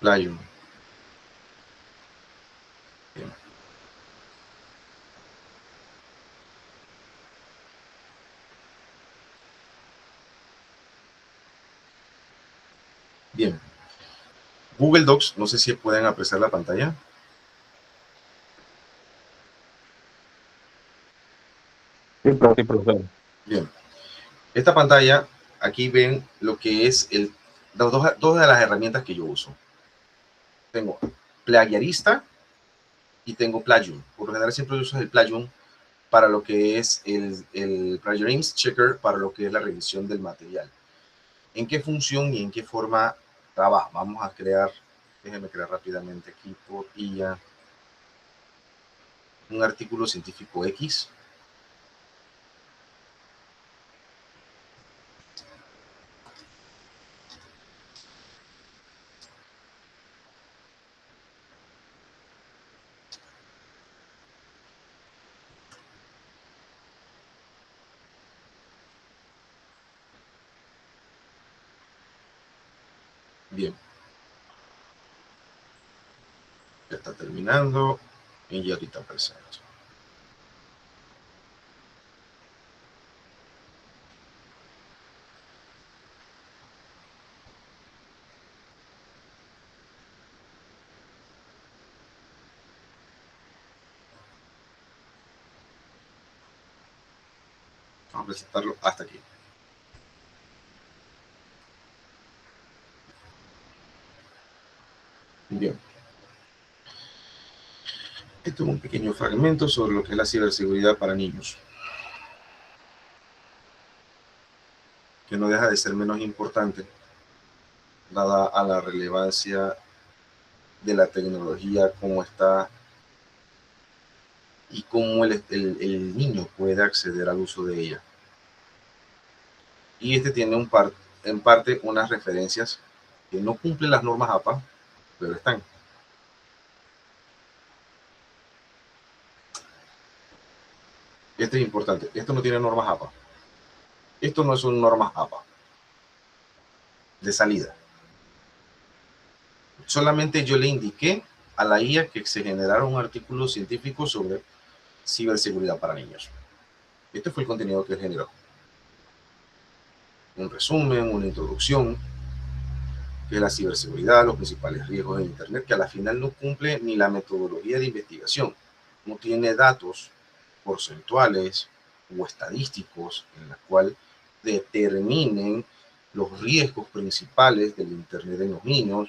Plagium. Bien. Bien. Google Docs, no sé si pueden apreciar la pantalla. Sí, profesor. Bien. Esta pantalla, aquí ven lo que es dos de las herramientas que yo uso. Tengo Plagiarista y tengo Plagium. Por lo general siempre uso el Plagium para lo que es el Plagiarism Checker, para lo que es la revisión del material. ¿En qué función y en qué forma trabaja? Vamos a crear, déjenme crear rápidamente aquí por IA un artículo científico X. Bien. Ya está terminando y ya ahorita presento. Vamos a presentarlo hasta aquí. Bien. Esto es un pequeño fragmento sobre lo que es la ciberseguridad para niños, que no deja de ser menos importante, dada a la relevancia de la tecnología, cómo está y cómo el niño puede acceder al uso de ella. Y este tiene en parte unas referencias que no cumplen las normas APA, pero están. Esto es importante. Esto no tiene normas APA. Esto no es un normas APA de salida. Solamente yo le indiqué a la IA que se generara un artículo científico sobre ciberseguridad para niños. Este fue el contenido que él generó. Un resumen, una introducción, que es la ciberseguridad, los principales riesgos de Internet, que a la final no cumple ni la metodología de investigación. No tiene datos porcentuales o estadísticos en la cual determinen los riesgos principales del Internet en los niños.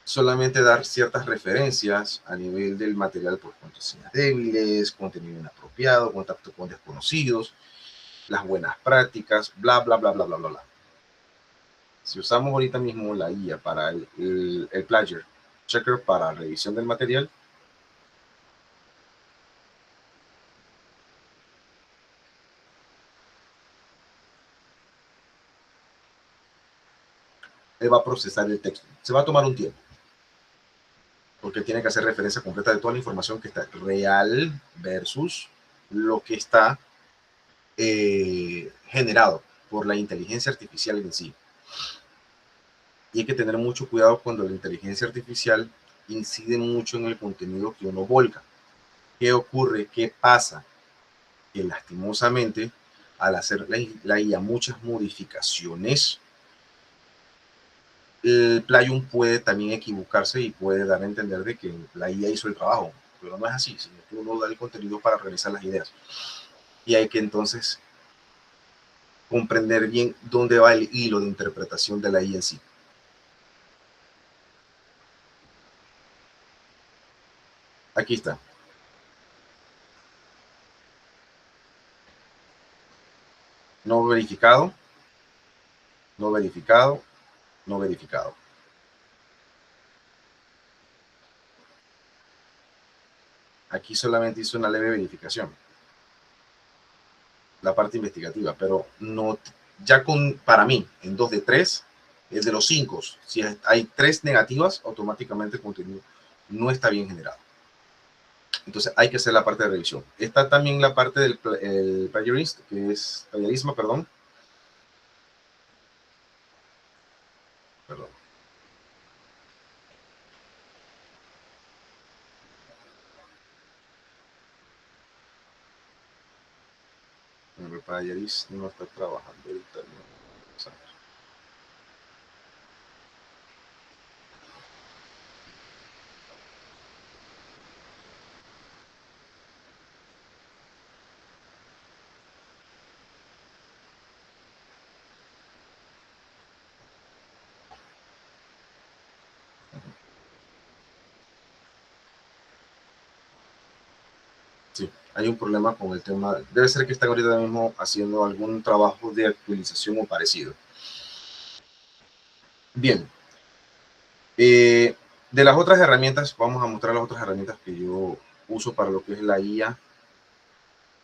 Solamente dar ciertas referencias a nivel del material por contraseñas débiles, contenido inapropiado, contacto con desconocidos, las buenas prácticas, bla, bla, bla, bla, bla, bla, bla. Si usamos ahorita mismo la IA para el Plagiar Checker para revisión del material, él va a procesar el texto. Se va a tomar un tiempo, porque tiene que hacer referencia completa de toda la información que está real versus lo que está generado por la inteligencia artificial en sí. Y hay que tener mucho cuidado cuando la inteligencia artificial incide mucho en el contenido que uno volca. ¿Qué ocurre? ¿Qué pasa? Que lastimosamente, al hacer la IA muchas modificaciones, el Plagium puede también equivocarse y puede dar a entender de que la IA hizo el trabajo, pero no es así, sino que uno da el contenido para realizar las ideas. Y hay que entonces comprender bien dónde va el hilo de interpretación de la IA en sí. Aquí está. No verificado, no verificado, no verificado. Aquí solamente hizo una leve verificación, la parte investigativa, pero no, ya para mí, en 2 de 3, es de los 5. Si hay 3 negativas, automáticamente el contenido no está bien generado. Entonces hay que hacer la parte de revisión. Está también la parte del plagiarismo, que es plagiarismo, perdón. El plagiarismo no está trabajando ahorita. No. Sí, hay un problema con el tema. Debe ser que están ahorita mismo haciendo algún trabajo de actualización o parecido. Bien. De las otras herramientas, vamos a mostrar las otras herramientas que yo uso para lo que es la IA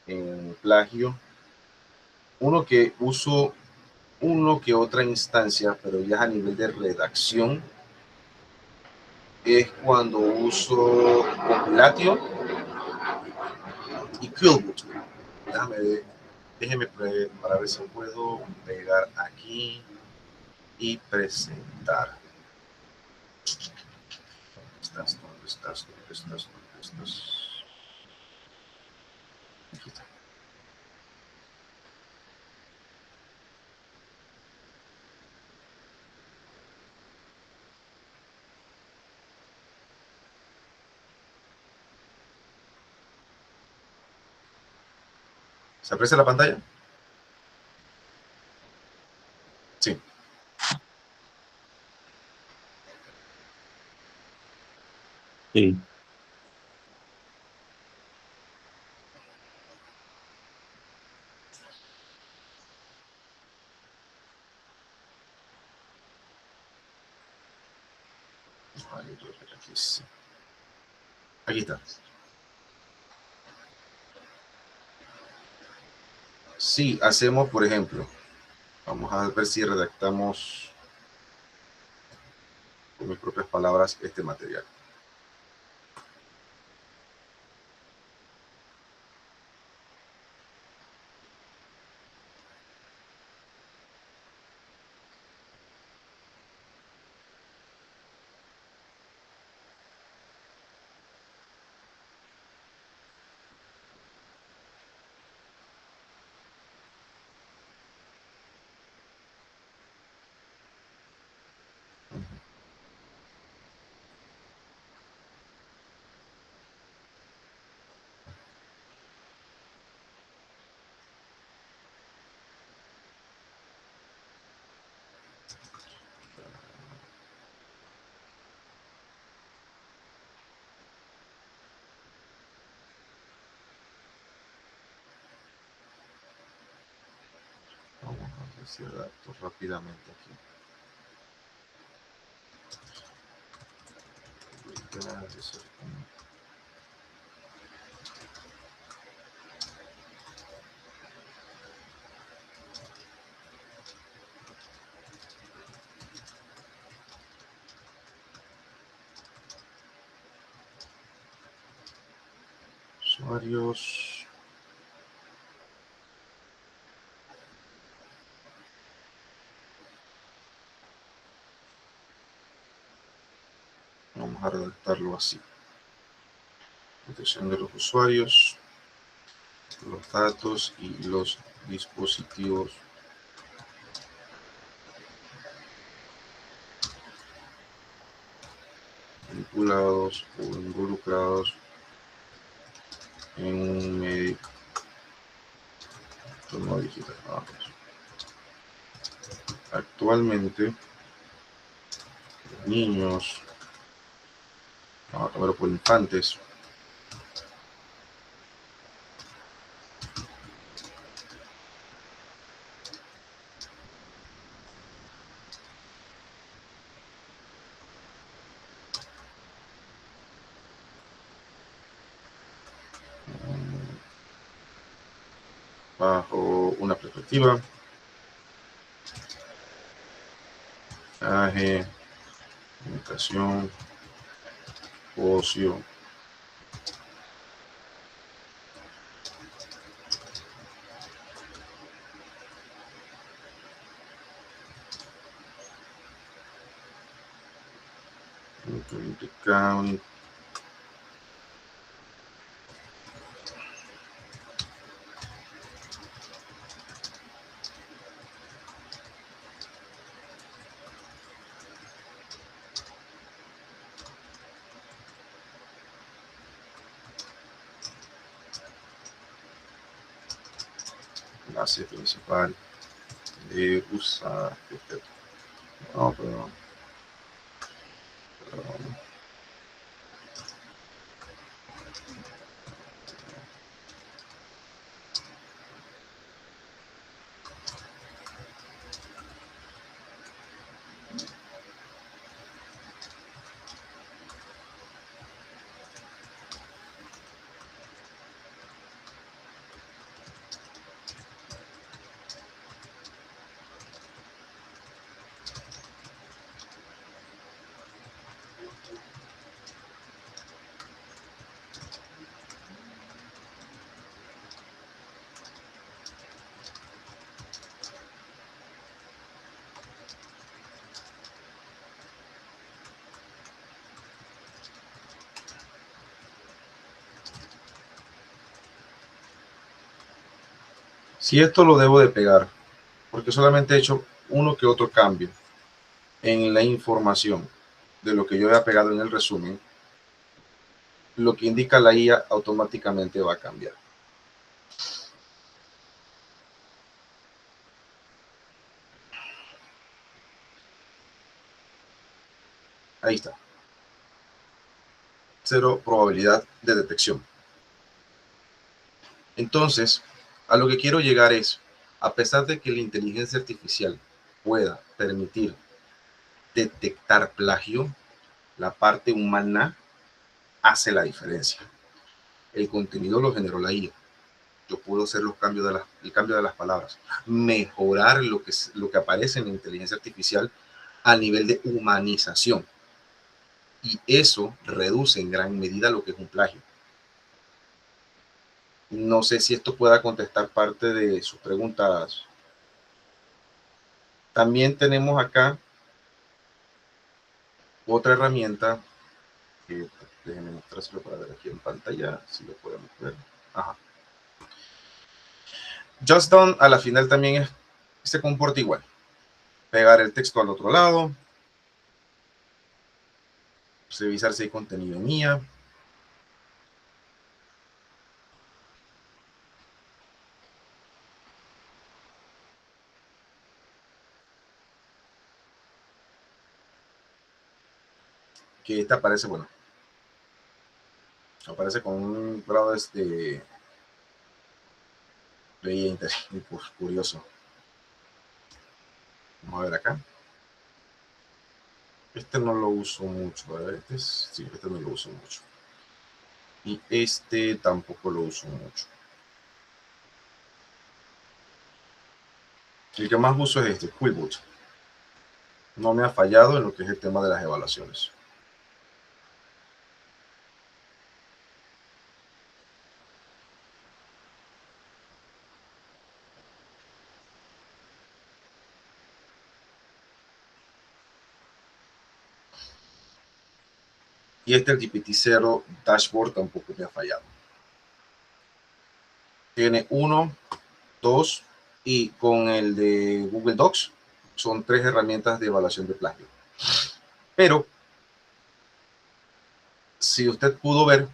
en plagio. Uno que uso, uno que otra instancia, pero ya a nivel de redacción, es cuando uso Compilatio y Quillboot. Déjeme para ver si puedo pegar aquí y presentar. ¿Dónde estás? Aquí está. ¿Se aprecia la pantalla? Sí. Sí. Aquí está. Si hacemos, por ejemplo, vamos a ver si redactamos con mis propias palabras este material. Vamos a ver si redacto rápidamente aquí. Usuarios. Vamos a redactarlo así. Protección de los usuarios, los datos y los dispositivos vinculados o involucrados en un medio no digital. Actualmente, los niños, vamos a tomarlo por infantes, bajo una perspectiva, mensaje, comunicación, ocio, county, base principal de usar no, perdón. Si esto lo debo de pegar, porque solamente he hecho uno que otro cambio en la información de lo que yo había pegado en el resumen, lo que indica la IA automáticamente va a cambiar. Ahí está. 0 probabilidad de detección. Entonces, a lo que quiero llegar es, a pesar de que la inteligencia artificial pueda permitir detectar plagio, la parte humana hace la diferencia. El contenido lo generó la IA. Yo puedo hacer los cambios el cambio de las palabras, mejorar lo que aparece en la inteligencia artificial a nivel de humanización. Y eso reduce en gran medida lo que es un plagio. No sé si esto pueda contestar parte de sus preguntas. También tenemos acá otra herramienta que déjenme mostrárselo para ver aquí en pantalla, si lo podemos ver. Ajá. Just Done a la final también se comporta igual. Pegar el texto al otro lado, revisar si hay contenido mía. Que esta aparece, bueno, aparece con un grado de curioso. Vamos a ver acá. Este no lo uso mucho, ¿verdad? Sí, este no lo uso mucho. Y este tampoco lo uso mucho. El que más uso es este, Quillbot. No me ha fallado en lo que es el tema de las evaluaciones. Y este, el GPT-0 Dashboard, tampoco me ha fallado. Tiene 1, 2 y con el de Google Docs son 3 herramientas de evaluación de plagio. Pero si usted pudo ver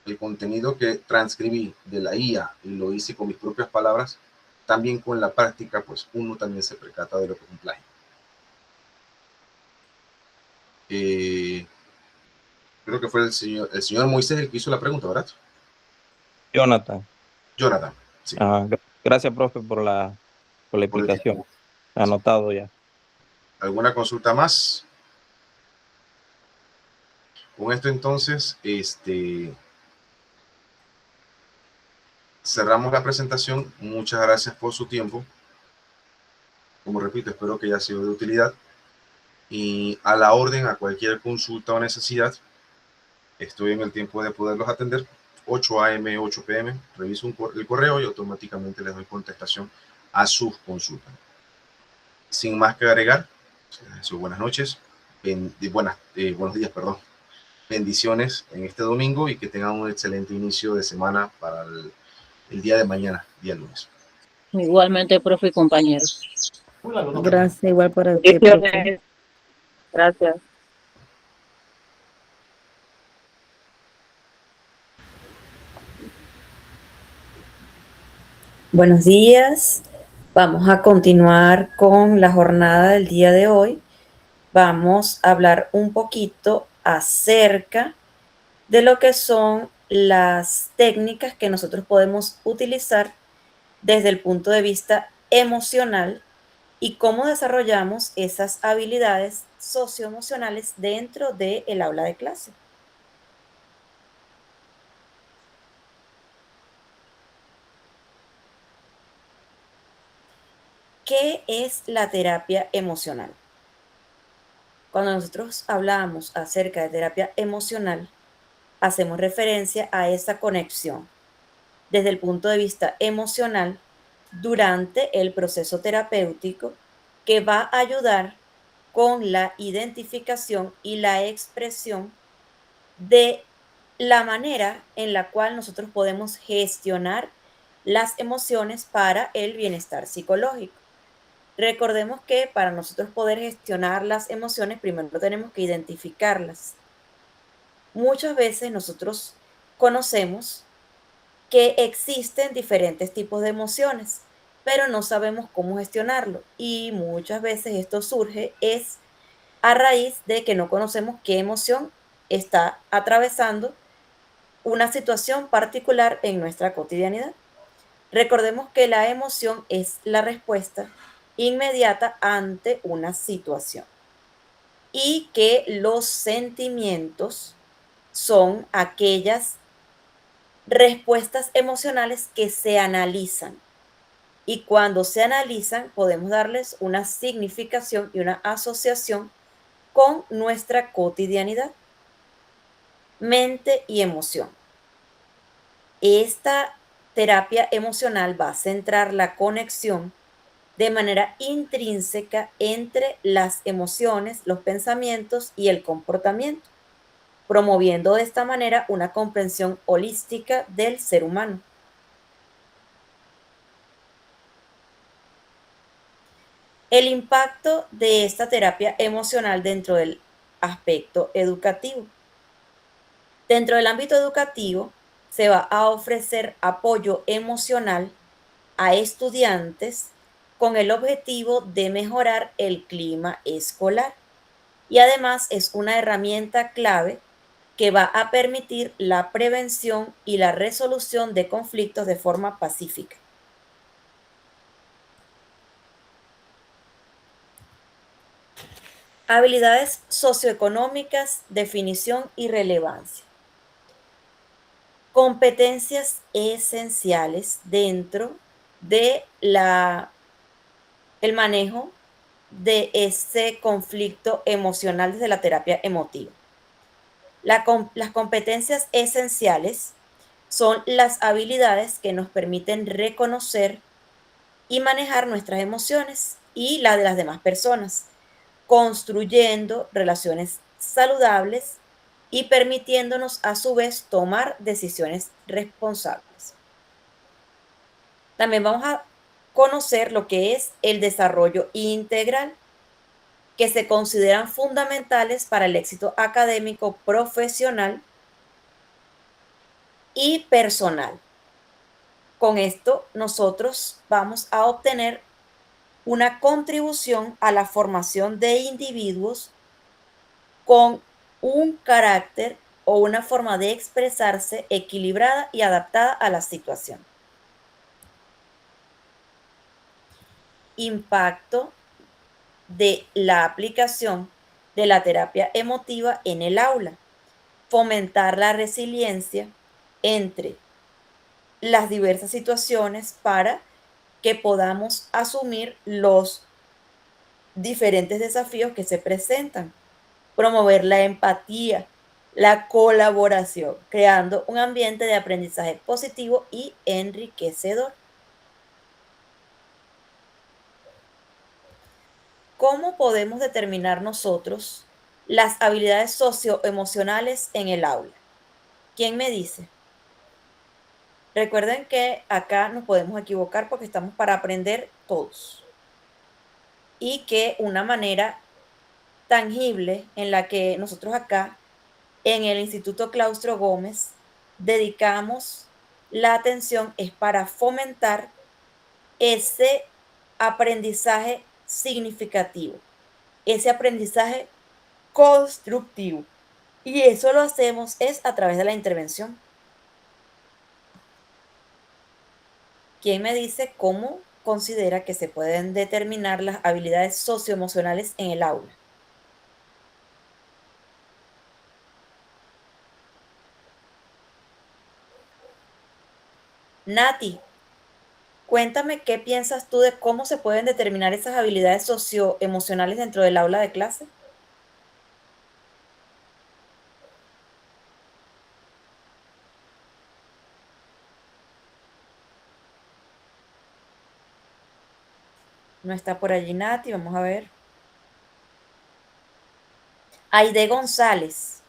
el contenido que transcribí de la IA y lo hice con mis propias palabras, también con la práctica, pues uno también se percata de lo que es un plagio. Creo que fue el señor Moisés el que hizo la pregunta, ¿verdad? Jonathan. Jonathan, sí. Gracias, profe, por la explicación. Anotado ya. ¿Alguna consulta más? Con esto entonces, cerramos la presentación. Muchas gracias por su tiempo. Como repito, espero que haya sido de utilidad. Y a la orden, a cualquier consulta o necesidad, estoy en el tiempo de poderlos atender. 8 a.m., 8 p.m. Reviso el correo y automáticamente les doy contestación a sus consultas. Sin más que agregar, buenas noches, buenos días, perdón. Bendiciones en este domingo y que tengan un excelente inicio de semana para el día de mañana, día lunes. Igualmente, profe y compañeros. Gracias, igual para usted, profe. Gracias. Buenos días. Vamos a continuar con la jornada del día de hoy. Vamos a hablar un poquito acerca de lo que son las técnicas que nosotros podemos utilizar desde el punto de vista emocional y cómo desarrollamos esas habilidades socioemocionales dentro del aula de clase. ¿Qué es la terapia emocional? Cuando nosotros hablamos acerca de terapia emocional, hacemos referencia a esa conexión desde el punto de vista emocional durante el proceso terapéutico que va a ayudar con la identificación y la expresión de la manera en la cual nosotros podemos gestionar las emociones para el bienestar psicológico. Recordemos que para nosotros poder gestionar las emociones, primero tenemos que identificarlas. Muchas veces nosotros conocemos que existen diferentes tipos de emociones, pero no sabemos cómo gestionarlo. Y muchas veces esto surge es a raíz de que no conocemos qué emoción está atravesando una situación particular en nuestra cotidianidad. Recordemos que la emoción es la respuesta inmediata ante una situación y que los sentimientos son aquellas respuestas emocionales que se analizan. Y cuando se analizan, podemos darles una significación y una asociación con nuestra cotidianidad, mente y emoción. Esta terapia emocional va a centrar la conexión de manera intrínseca entre las emociones, los pensamientos y el comportamiento, promoviendo de esta manera una comprensión holística del ser humano. El impacto de esta terapia emocional dentro del aspecto educativo. Dentro del ámbito educativo, se va a ofrecer apoyo emocional a estudiantes con el objetivo de mejorar el clima escolar. Y además es una herramienta clave que va a permitir la prevención y la resolución de conflictos de forma pacífica. Habilidades socioeconómicas, definición y relevancia. Competencias esenciales dentro de el manejo de ese conflicto emocional desde la terapia emotiva. Las competencias esenciales son las habilidades que nos permiten reconocer y manejar nuestras emociones y las de las demás personas, construyendo relaciones saludables y permitiéndonos a su vez tomar decisiones responsables. También vamos a conocer lo que es el desarrollo integral, que se consideran fundamentales para el éxito académico, profesional y personal. Con esto nosotros vamos a obtener una contribución a la formación de individuos con un carácter o una forma de expresarse equilibrada y adaptada a la situación. Impacto de la aplicación de la terapia emotiva en el aula. Fomentar la resiliencia entre las diversas situaciones para que podamos asumir los diferentes desafíos que se presentan. Promover la empatía, la colaboración, creando un ambiente de aprendizaje positivo y enriquecedor. ¿Cómo podemos determinar nosotros las habilidades socioemocionales en el aula? ¿Quién me dice? Recuerden que acá nos podemos equivocar porque estamos para aprender todos. Y que una manera tangible en la que nosotros acá en el Instituto Claustro Gómez dedicamos la atención es para fomentar ese aprendizaje significativo, ese aprendizaje constructivo. Y eso lo hacemos es a través de la intervención. ¿Quién me dice cómo considera que se pueden determinar las habilidades socioemocionales en el aula? Nati, cuéntame qué piensas tú de cómo se pueden determinar esas habilidades socioemocionales dentro del aula de clase. No está por allí Nati, vamos a ver. Aide González.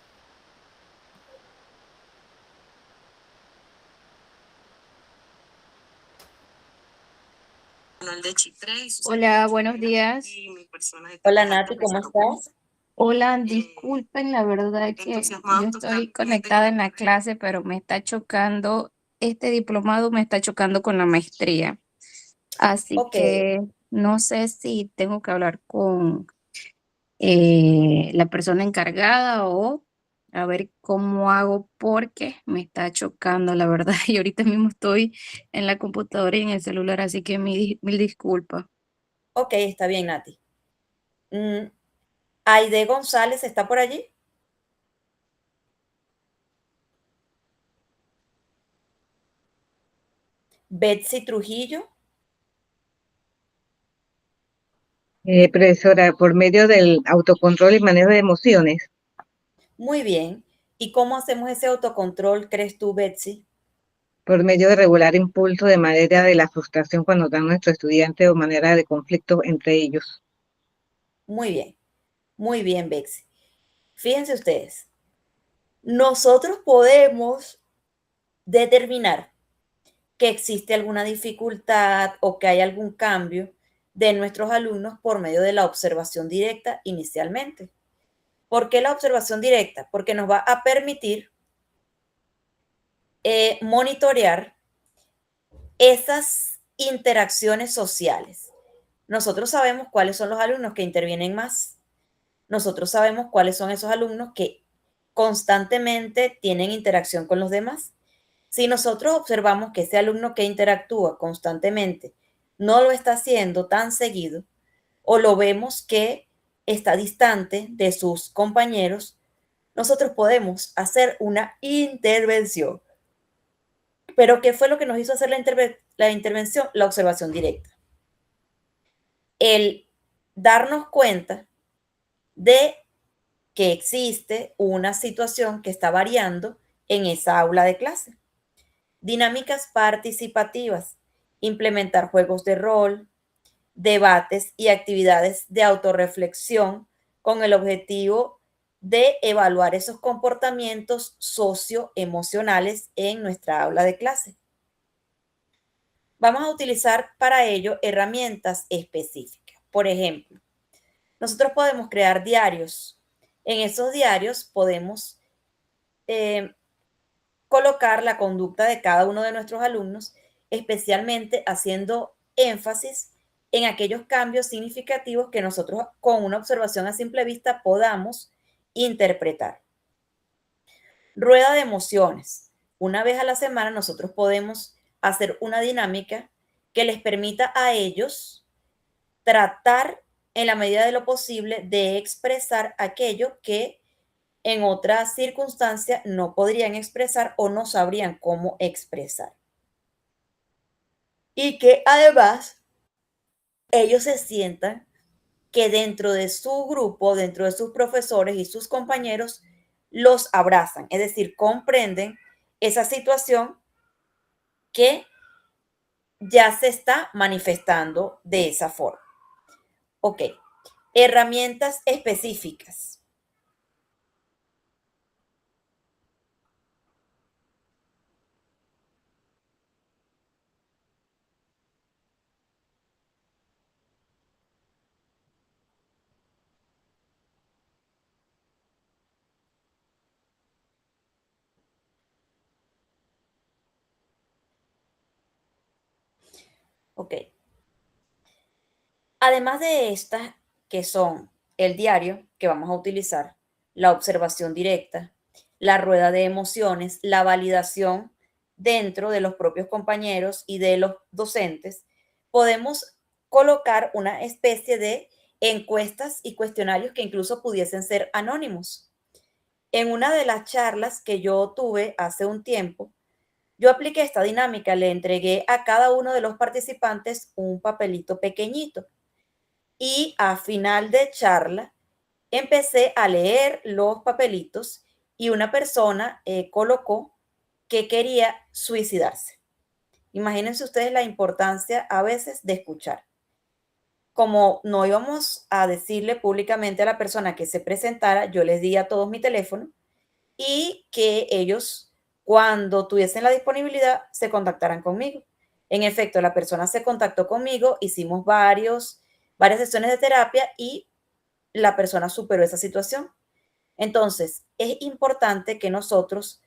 Hola, buenos días. Hola Nati, ¿cómo estás? Hola, disculpen, la verdad que yo estoy conectada en la clase, pero me está chocando, este diplomado me está chocando con la maestría. Así Ok, que no sé si tengo que hablar con la persona encargada o a ver cómo hago porque me está chocando, la verdad. Y ahorita mismo estoy en la computadora y en el celular, así que mil disculpas. ok, está bien Nati. Aide González está por allí. Betsy Trujillo. Profesora, por medio del autocontrol y manejo de emociones, Muy bien. ¿Y cómo hacemos ese autocontrol, crees tú, Betsy? por medio de regular impulso de manera de la frustración cuando dan nuestros estudiantes o manera de conflicto entre ellos. Muy bien, Betsy. Fíjense ustedes, nosotros podemos determinar que existe alguna dificultad o que hay algún cambio de nuestros alumnos por medio de la observación directa inicialmente. ¿Por qué la observación directa? Porque nos va a permitir monitorear esas interacciones sociales. Nosotros sabemos cuáles son los alumnos que intervienen más. Nosotros sabemos cuáles son esos alumnos que constantemente tienen interacción con los demás. Si nosotros observamos que ese alumno que interactúa constantemente no lo está haciendo tan seguido, o lo vemos que está distante de sus compañeros, nosotros podemos hacer una intervención. Pero ¿qué fue lo que nos hizo hacer la intervención? La observación directa. El darnos cuenta de que existe una situación que está variando en esa aula de clase. Dinámicas participativas, implementar juegos de rol, debates y actividades de autorreflexión con el objetivo de evaluar esos comportamientos socioemocionales en nuestra aula de clase. Vamos a utilizar para ello herramientas específicas. Por ejemplo, nosotros podemos crear diarios. En esos diarios podemos colocar la conducta de cada uno de nuestros alumnos, especialmente haciendo énfasis en aquellos cambios significativos que nosotros con una observación a simple vista podamos interpretar. Rueda de emociones. Una vez a la semana nosotros podemos hacer una dinámica que les permita a ellos tratar en la medida de lo posible de expresar aquello que en otras circunstancias no podrían expresar o no sabrían cómo expresar. Y que además ellos se sientan que dentro de su grupo, dentro de sus profesores y sus compañeros, los abrazan, es decir, comprenden esa situación que ya se está manifestando de esa forma. Ok, herramientas específicas. Ok. Además de estas que son el diario que vamos a utilizar, la observación directa, la rueda de emociones, la validación dentro de los propios compañeros y de los docentes, podemos colocar una especie de encuestas y cuestionarios que incluso pudiesen ser anónimos. En una de las charlas que yo tuve hace un tiempo, yo apliqué esta dinámica, le entregué a cada uno de los participantes un papelito pequeñito y a final de charla empecé a leer los papelitos y una persona colocó que quería suicidarse. Imagínense ustedes la importancia a veces de escuchar. Como no íbamos a decirle públicamente a la persona que se presentara, yo les di a todos mi teléfono y que ellos, cuando tuviesen la disponibilidad, se contactaran conmigo. En efecto, la persona se contactó conmigo, hicimos varias sesiones de terapia y la persona superó esa situación. Entonces, es importante que nosotros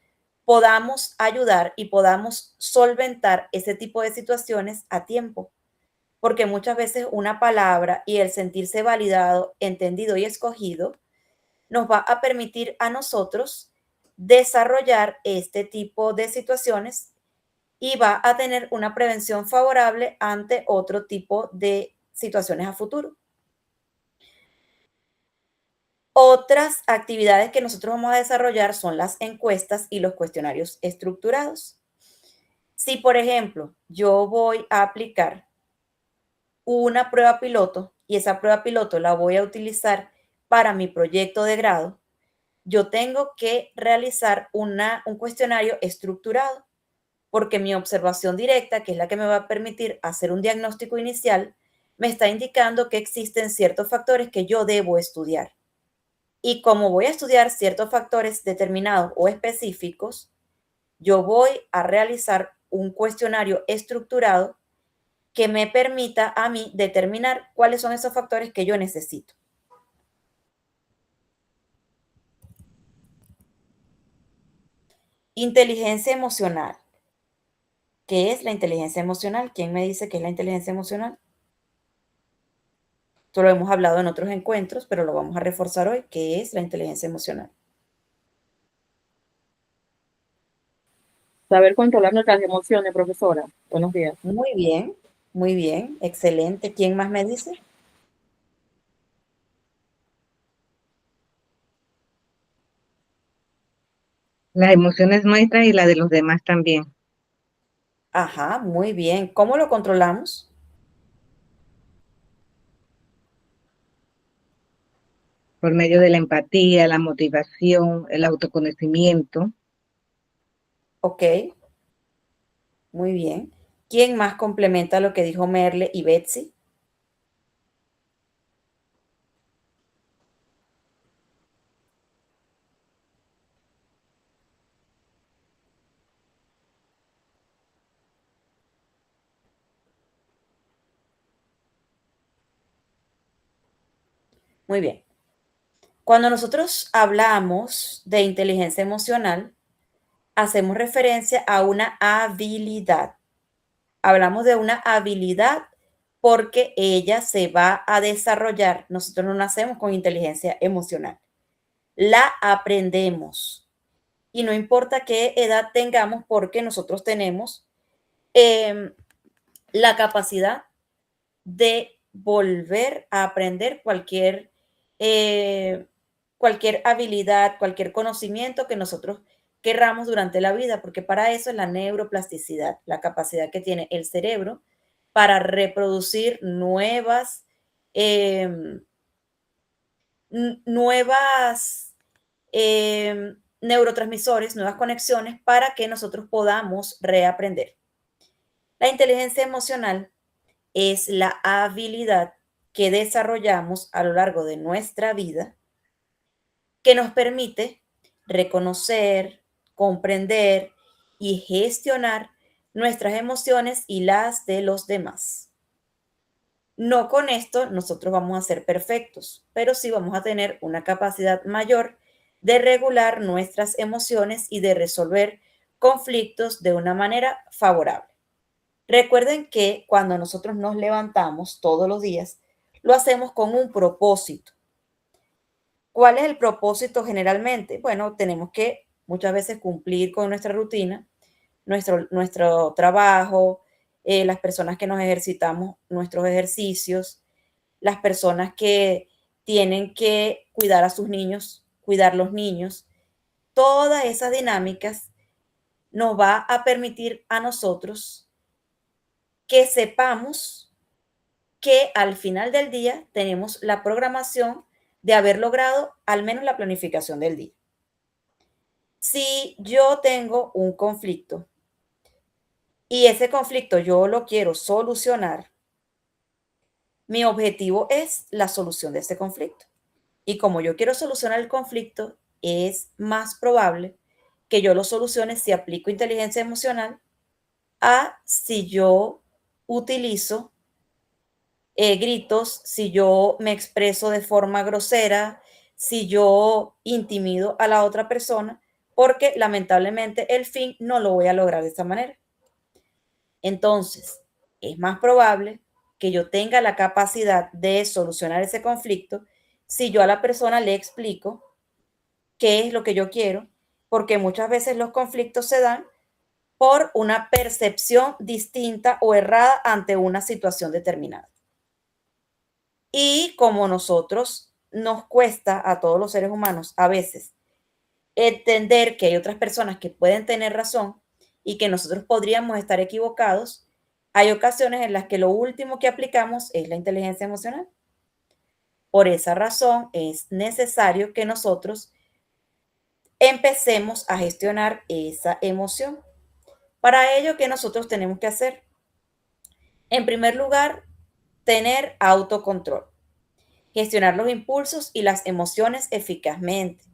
podamos ayudar y podamos solventar ese tipo de situaciones a tiempo, porque muchas veces una palabra y el sentirse validado, entendido y escogido nos va a permitir a nosotros desarrollar este tipo de situaciones y va a tener una prevención favorable ante otro tipo de situaciones a futuro. Otras actividades que nosotros vamos a desarrollar son las encuestas y los cuestionarios estructurados. Si, por ejemplo, yo voy a aplicar una prueba piloto y esa prueba piloto la voy a utilizar para mi proyecto de grado, yo tengo que realizar un cuestionario estructurado, porque mi observación directa, que es la que me va a permitir hacer un diagnóstico inicial, me está indicando que existen ciertos factores que yo debo estudiar. Y como voy a estudiar ciertos factores determinados o específicos, yo voy a realizar un cuestionario estructurado que me permita a mí determinar cuáles son esos factores que yo necesito. Inteligencia emocional. ¿Qué es la inteligencia emocional? ¿Quién me dice qué es la inteligencia emocional? Esto lo hemos hablado en otros encuentros, pero lo vamos a reforzar hoy. ¿Qué es la inteligencia emocional? Saber controlar nuestras emociones, profesora. Buenos días. Muy bien, excelente. ¿Quién más me dice? Las emociones nuestras y las de los demás también. Ajá, muy bien. ¿Cómo lo controlamos? Por medio de la empatía, la motivación, el autoconocimiento. Ok, muy bien. ¿Quién más complementa lo que dijo Merle y Betsy? Muy bien. Cuando nosotros hablamos de inteligencia emocional, hacemos referencia a una habilidad. Hablamos de una habilidad porque ella se va a desarrollar. Nosotros no nacemos con inteligencia emocional. La aprendemos. Y no importa qué edad tengamos, porque nosotros tenemos la capacidad de volver a aprender cualquier habilidad, cualquier conocimiento que nosotros querramos durante la vida, porque para eso es la neuroplasticidad, la capacidad que tiene el cerebro para reproducir eh, nuevas neurotransmisores, nuevas conexiones para que nosotros podamos reaprender. La inteligencia emocional es la habilidad que desarrollamos a lo largo de nuestra vida que nos permite reconocer, comprender y gestionar nuestras emociones y las de los demás. No con esto nosotros vamos a ser perfectos, pero sí vamos a tener una capacidad mayor de regular nuestras emociones y de resolver conflictos de una manera favorable. Recuerden que cuando nosotros nos levantamos todos los días, lo hacemos con un propósito. ¿Cuál es el propósito generalmente? Bueno, tenemos que muchas veces cumplir con nuestra rutina, nuestro trabajo, las personas que nos ejercitamos, nuestros ejercicios, las personas que tienen que cuidar a sus niños, cuidar los niños. Todas esas dinámicas nos va a permitir a nosotros que sepamos que al final del día tenemos la programación de haber logrado al menos la planificación del día. Si yo tengo un conflicto y ese conflicto yo lo quiero solucionar, mi objetivo es la solución de ese conflicto. Y como yo quiero solucionar el conflicto, es más probable que yo lo solucione si aplico inteligencia emocional a si yo utilizo gritos, si yo me expreso de forma grosera, si yo intimido a la otra persona, porque lamentablemente el fin no lo voy a lograr de esta manera. Entonces, es más probable que yo tenga la capacidad de solucionar ese conflicto si yo a la persona le explico qué es lo que yo quiero, porque muchas veces los conflictos se dan por una percepción distinta o errada ante una situación determinada. Y como nosotros nos cuesta a todos los seres humanos a veces entender que hay otras personas que pueden tener razón y que nosotros podríamos estar equivocados, hay ocasiones en las que lo último que aplicamos es la inteligencia emocional. Por esa razón es necesario que nosotros empecemos a gestionar esa emoción. Para ello, ¿qué nosotros tenemos que hacer? En primer lugar, tener autocontrol. Gestionar los impulsos y las emociones eficazmente,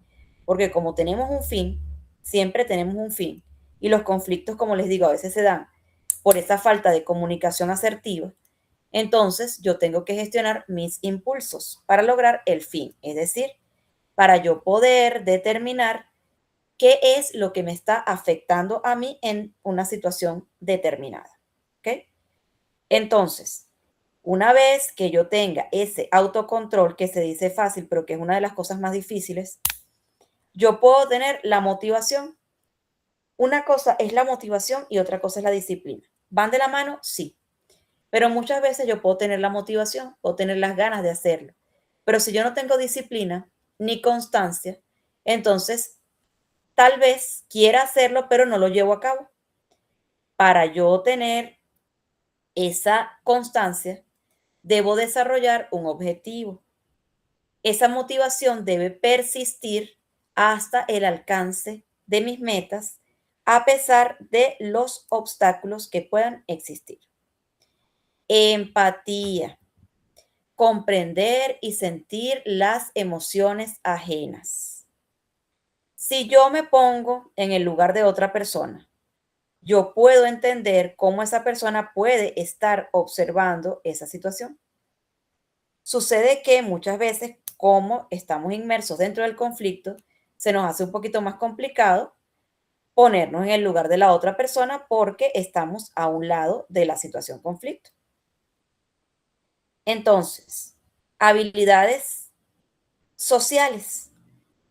porque como tenemos un fin, siempre tenemos un fin, y los conflictos, como les digo, a veces se dan por esa falta de comunicación asertiva, entonces yo tengo que gestionar mis impulsos para lograr el fin, es decir, para yo poder determinar qué es lo que me está afectando a mí en una situación determinada. ¿Ok? Entonces, una vez que yo tenga ese autocontrol, que se dice fácil, pero que es una de las cosas más difíciles, yo puedo tener la motivación. Una cosa es la motivación y otra cosa es la disciplina. ¿Van de la mano? Sí. Pero muchas veces yo puedo tener la motivación, puedo tener las ganas de hacerlo. Pero si yo no tengo disciplina ni constancia, entonces tal vez quiera hacerlo, pero no lo llevo a cabo. Para yo tener esa constancia, debo desarrollar un objetivo. Esa motivación debe persistir hasta el alcance de mis metas, a pesar de los obstáculos que puedan existir. Empatía. Comprender y sentir las emociones ajenas. Si yo me pongo en el lugar de otra persona, yo puedo entender cómo esa persona puede estar observando esa situación. Sucede que muchas veces, como estamos inmersos dentro del conflicto, se nos hace un poquito más complicado ponernos en el lugar de la otra persona porque estamos a un lado de la situación conflicto. Entonces, habilidades sociales.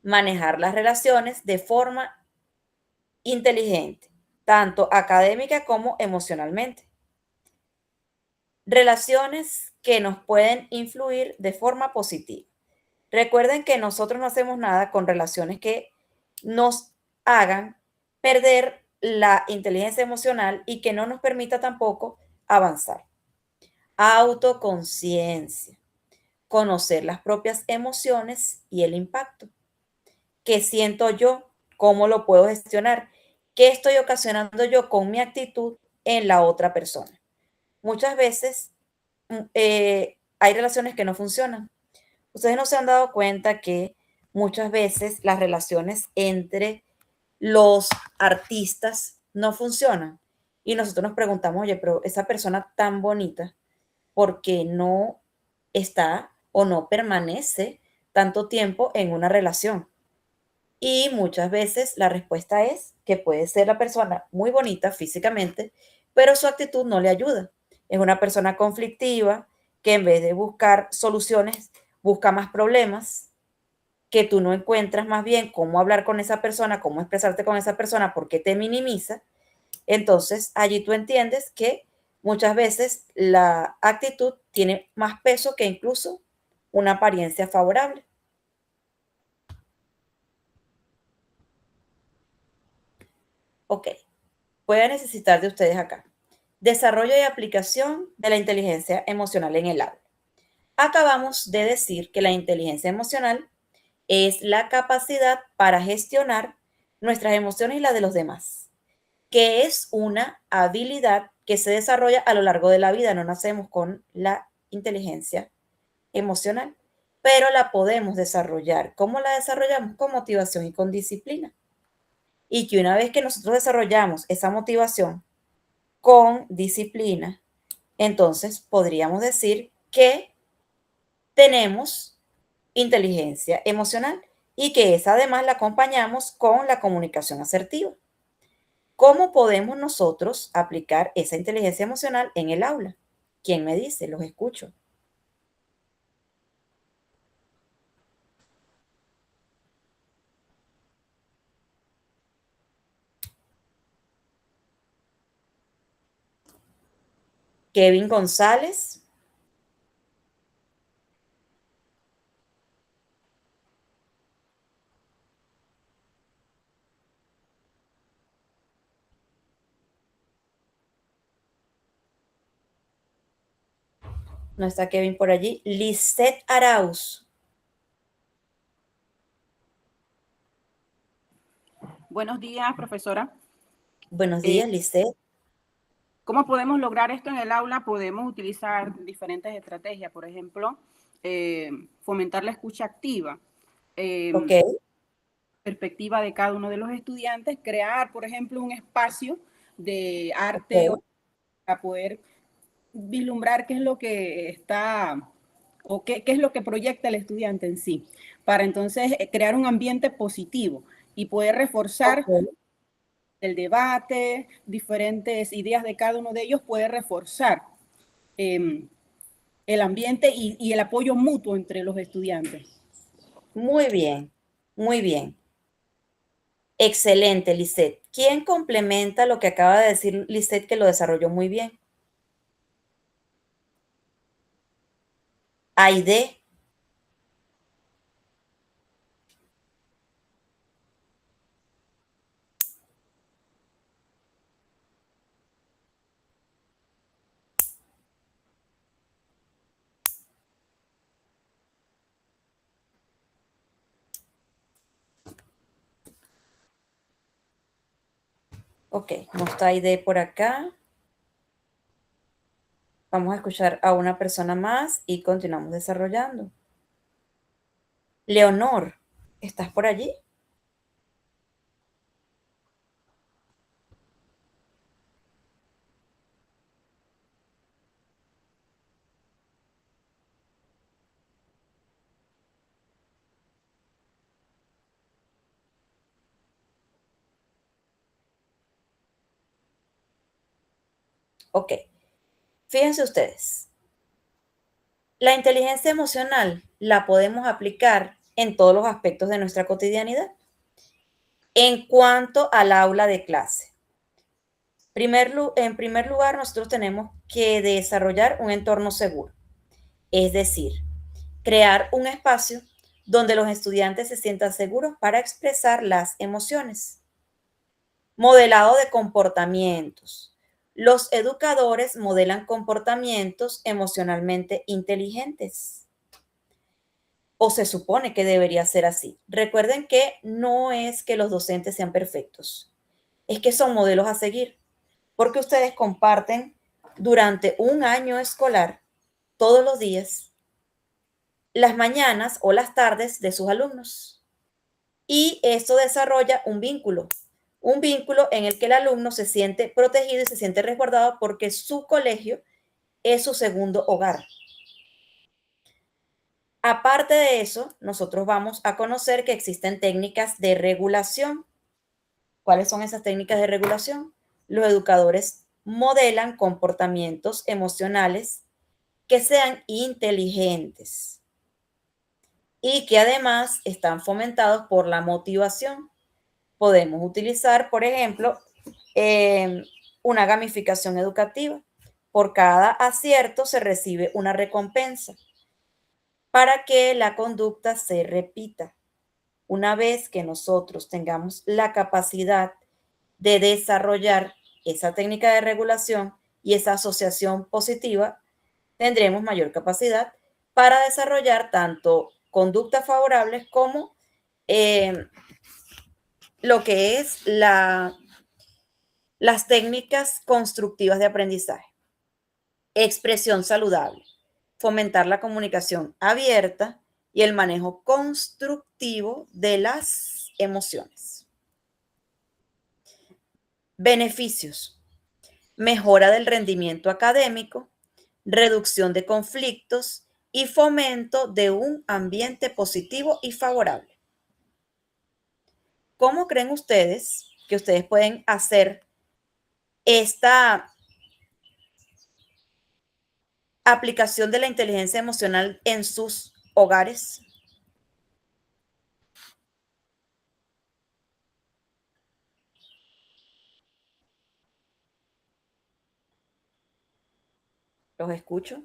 Manejar las relaciones de forma inteligente, tanto académica como emocionalmente. Relaciones que nos pueden influir de forma positiva. Recuerden que nosotros no hacemos nada con relaciones que nos hagan perder la inteligencia emocional y que no nos permita tampoco avanzar. Autoconciencia. Conocer las propias emociones y el impacto. ¿Qué siento yo? ¿Cómo lo puedo gestionar? ¿Qué estoy ocasionando yo con mi actitud en la otra persona? Muchas veces hay relaciones que no funcionan. Ustedes no se han dado cuenta que muchas veces las relaciones entre los artistas no funcionan. Y nosotros nos preguntamos, oye, pero esa persona tan bonita, ¿por qué no está o no permanece tanto tiempo en una relación? Y muchas veces la respuesta es que puede ser la persona muy bonita físicamente, pero su actitud no le ayuda. Es una persona conflictiva que en vez de buscar soluciones, busca más problemas, que tú no encuentras más bien cómo hablar con esa persona, cómo expresarte con esa persona, porque te minimiza. Entonces, allí tú entiendes que muchas veces la actitud tiene más peso que incluso una apariencia favorable. Ok. Voy a necesitar de ustedes acá. Desarrollo y aplicación de la inteligencia emocional en el aula. Acabamos de decir que la inteligencia emocional es la capacidad para gestionar nuestras emociones y las de los demás, que es una habilidad que se desarrolla a lo largo de la vida. No nacemos con la inteligencia emocional, pero la podemos desarrollar. ¿Cómo la desarrollamos? Con motivación y con disciplina. Y que una vez que nosotros desarrollamos esa motivación con disciplina, entonces podríamos decir que tenemos inteligencia emocional y que esa además la acompañamos con la comunicación asertiva. ¿Cómo podemos nosotros aplicar esa inteligencia emocional en el aula? ¿Quién me dice? Los escucho. Kevin González. No está Kevin por allí. Lisette Arauz. Buenos días, profesora. Buenos días, Lisette. ¿Cómo podemos lograr esto en el aula? Podemos utilizar diferentes estrategias, por ejemplo, fomentar la escucha activa, Ok. perspectiva de cada uno de los estudiantes, crear, por ejemplo, un espacio de arte para poder vislumbrar qué es lo que está o qué es lo que proyecta el estudiante en sí, para entonces crear un ambiente positivo y poder reforzar el debate, diferentes ideas de cada uno de ellos, puede reforzar el ambiente y el apoyo mutuo entre los estudiantes. Muy bien, muy bien. Excelente, Lisette. ¿Quién complementa lo que acaba de decir Lisette, que lo desarrolló muy bien? Aide. Ok, no está Aide por acá. Vamos a escuchar a una persona más y continuamos desarrollando. Leonor, ¿estás por allí? Ok, fíjense ustedes. La inteligencia emocional la podemos aplicar en todos los aspectos de nuestra cotidianidad. En cuanto al aula de clase, en primer lugar, nosotros tenemos que desarrollar un entorno seguro, es decir, crear un espacio donde los estudiantes se sientan seguros para expresar las emociones. Modelado de comportamientos. Los educadores modelan comportamientos emocionalmente inteligentes. O se supone que debería ser así. Recuerden que no es que los docentes sean perfectos, es que son modelos a seguir, porque ustedes comparten durante un año escolar, todos los días, las mañanas o las tardes de sus alumnos. Y esto desarrolla un vínculo en el que el alumno se siente protegido y se siente resguardado porque su colegio es su segundo hogar. Aparte de eso, nosotros vamos a conocer que existen técnicas de regulación. ¿Cuáles son esas técnicas de regulación? Los educadores modelan comportamientos emocionales que sean inteligentes y que además están fomentados por la motivación. Podemos utilizar, por ejemplo, una gamificación educativa. Por cada acierto se recibe una recompensa para que la conducta se repita. Una vez que nosotros tengamos la capacidad de desarrollar esa técnica de regulación y esa asociación positiva, tendremos mayor capacidad para desarrollar tanto conductas favorables como lo que es las técnicas constructivas de aprendizaje. Expresión saludable. Fomentar la comunicación abierta y el manejo constructivo de las emociones. Beneficios. Mejora del rendimiento académico, reducción de conflictos y fomento de un ambiente positivo y favorable. ¿Cómo creen ustedes que ustedes pueden hacer esta aplicación de la inteligencia emocional en sus hogares? Los escucho.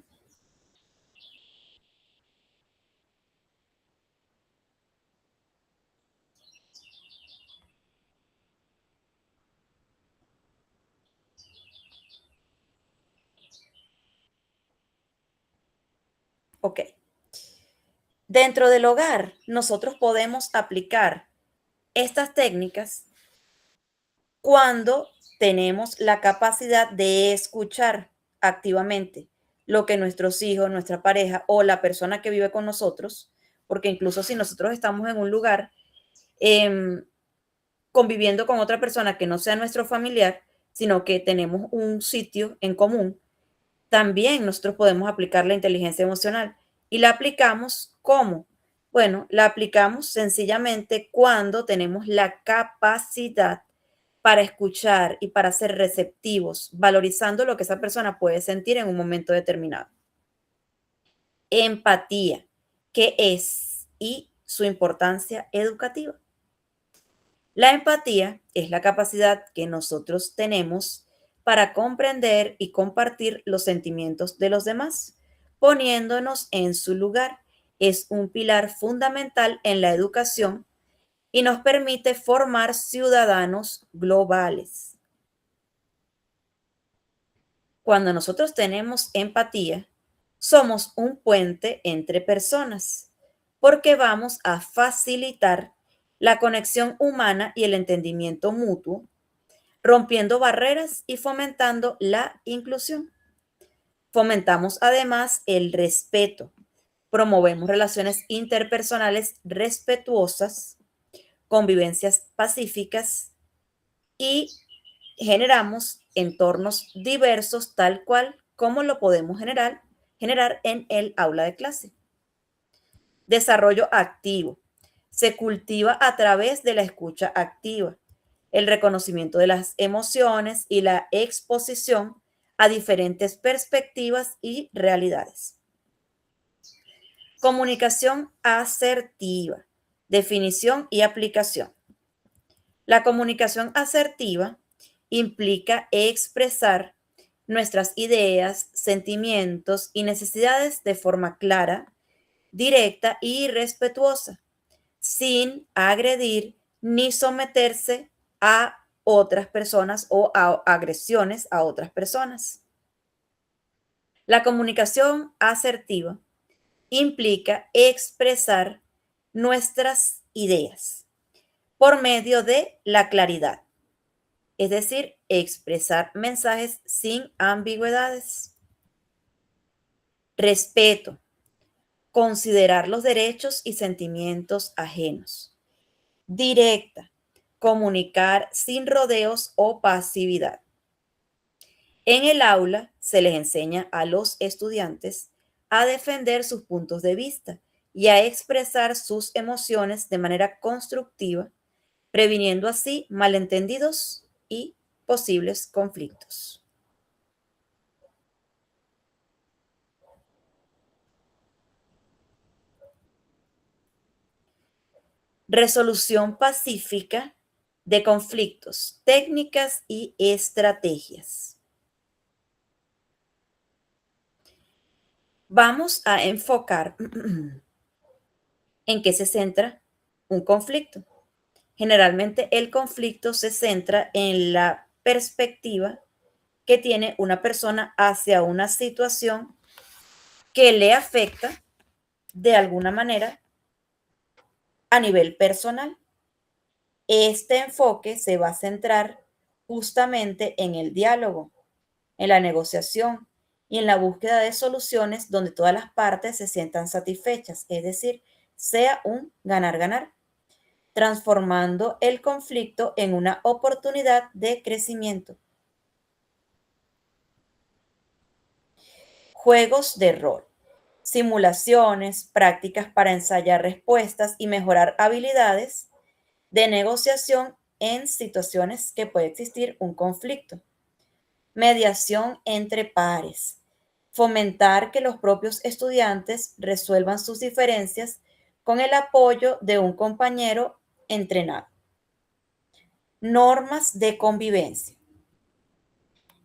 Ok. Dentro del hogar, nosotros podemos aplicar estas técnicas cuando tenemos la capacidad de escuchar activamente lo que nuestros hijos, nuestra pareja o la persona que vive con nosotros, porque incluso si nosotros estamos en un lugar conviviendo con otra persona que no sea nuestro familiar, sino que tenemos un sitio en común, también nosotros podemos aplicar la inteligencia emocional. ¿Y la aplicamos cómo? Bueno, la aplicamos sencillamente cuando tenemos la capacidad para escuchar y para ser receptivos, valorizando lo que esa persona puede sentir en un momento determinado. Empatía, ¿qué es? Y su importancia educativa. La empatía es la capacidad que nosotros tenemos para comprender y compartir los sentimientos de los demás, poniéndonos en su lugar. Es un pilar fundamental en la educación y nos permite formar ciudadanos globales. Cuando nosotros tenemos empatía, somos un puente entre personas, porque vamos a facilitar la conexión humana y el entendimiento mutuo, rompiendo barreras y fomentando la inclusión. Fomentamos además el respeto. Promovemos relaciones interpersonales respetuosas, convivencias pacíficas y generamos entornos diversos tal cual como lo podemos generar en el aula de clase. Desarrollo activo. Se cultiva a través de la escucha activa, el reconocimiento de las emociones y la exposición a diferentes perspectivas y realidades. Comunicación asertiva. Definición y aplicación. La comunicación asertiva implica expresar nuestras ideas, sentimientos y necesidades de forma clara, directa y respetuosa, sin agredir ni someterse a otras personas o a agresiones a otras personas. La comunicación asertiva implica expresar nuestras ideas por medio de la claridad, es decir, expresar mensajes sin ambigüedades. Respeto. Considerar los derechos y sentimientos ajenos. Directa. Comunicar sin rodeos o pasividad. En el aula se les enseña a los estudiantes a defender sus puntos de vista y a expresar sus emociones de manera constructiva, previniendo así malentendidos y posibles conflictos. Resolución pacífica de conflictos, técnicas y estrategias. Vamos a enfocar en qué se centra un conflicto. Generalmente el conflicto se centra en la perspectiva que tiene una persona hacia una situación que le afecta de alguna manera a nivel personal. Este enfoque se va a centrar justamente en el diálogo, en la negociación y en la búsqueda de soluciones donde todas las partes se sientan satisfechas, es decir, sea un ganar-ganar, transformando el conflicto en una oportunidad de crecimiento. Juegos de rol, simulaciones, prácticas para ensayar respuestas y mejorar habilidades de negociación en situaciones que puede existir un conflicto. Mediación entre pares, fomentar que los propios estudiantes resuelvan sus diferencias con el apoyo de un compañero entrenado. Normas de convivencia.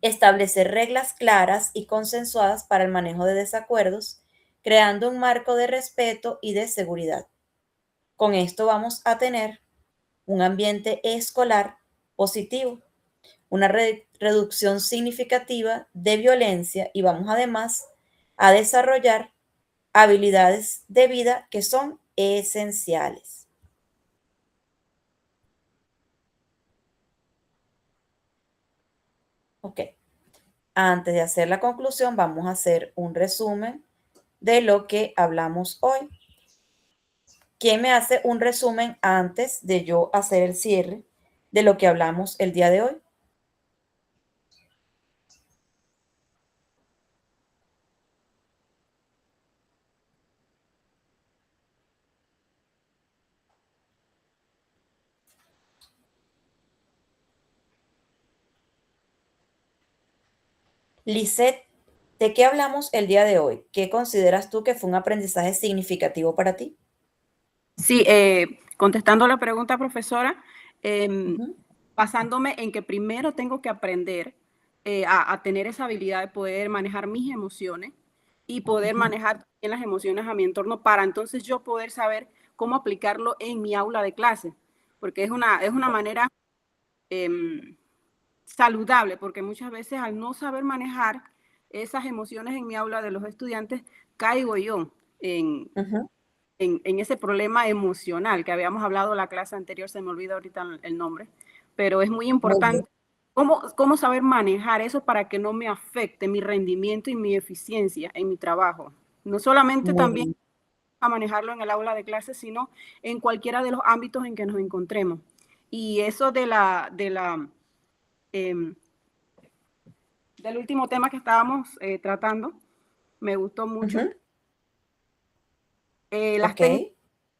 Establecer reglas claras y consensuadas para el manejo de desacuerdos, creando un marco de respeto y de seguridad. Con esto vamos a tener un ambiente escolar positivo, una reducción significativa de violencia y vamos además a desarrollar habilidades de vida que son esenciales. Ok. Antes de hacer la conclusión, vamos a hacer un resumen de lo que hablamos hoy. ¿Quién me hace un resumen antes de yo hacer el cierre de lo que hablamos el día de hoy? Lisette, ¿de qué hablamos el día de hoy? ¿Qué consideras tú que fue un aprendizaje significativo para ti? Sí, contestando la pregunta, profesora, basándome en que primero tengo que aprender a tener esa habilidad de poder manejar mis emociones y poder manejar también las emociones a mi entorno para entonces yo poder saber cómo aplicarlo en mi aula de clase, porque es una manera saludable, porque muchas veces al no saber manejar esas emociones en mi aula de los estudiantes, caigo yo en ese problema emocional que habíamos hablado en la clase anterior, se me olvida ahorita el nombre, pero es muy importante ¿Cómo saber manejar eso para que no me afecte mi rendimiento y mi eficiencia en mi trabajo? No solamente Muy también bien. a manejarlo en el aula de clases, sino en cualquiera de los ámbitos en que nos encontremos. Y eso em, del último tema que estábamos tratando, me gustó mucho. Ujú. Las Ok. técnicas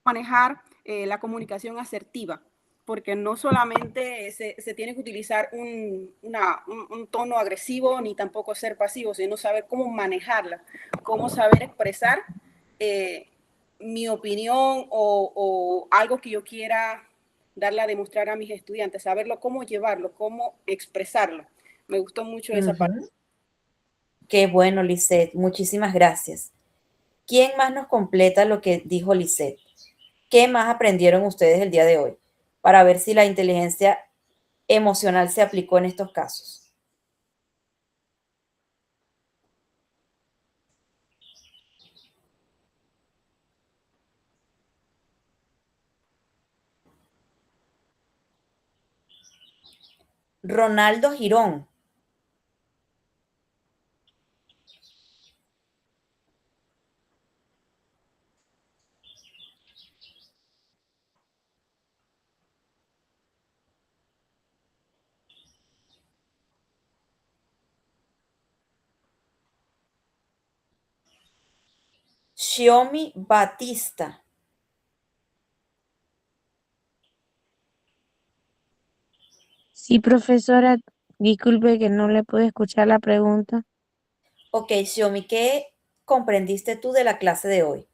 para manejar la comunicación asertiva, porque no solamente se tiene que utilizar un tono agresivo, ni tampoco ser pasivo, sino saber cómo manejarla, cómo saber expresar mi opinión o algo que yo quiera darle a demostrar a mis estudiantes, saberlo cómo llevarlo, cómo expresarlo. Me gustó mucho esa parte. Ujú. Qué bueno, Lisette. Muchísimas gracias. ¿Quién más nos completa lo que dijo Lisette? ¿Qué más aprendieron ustedes el día de hoy? Para ver si la inteligencia emocional se aplicó en estos casos. Ronaldo Girón. Xiomi Batista. Sí, profesora, disculpe que no le pude escuchar la pregunta. Ok, Xiomi, ¿qué comprendiste tú de la clase de hoy?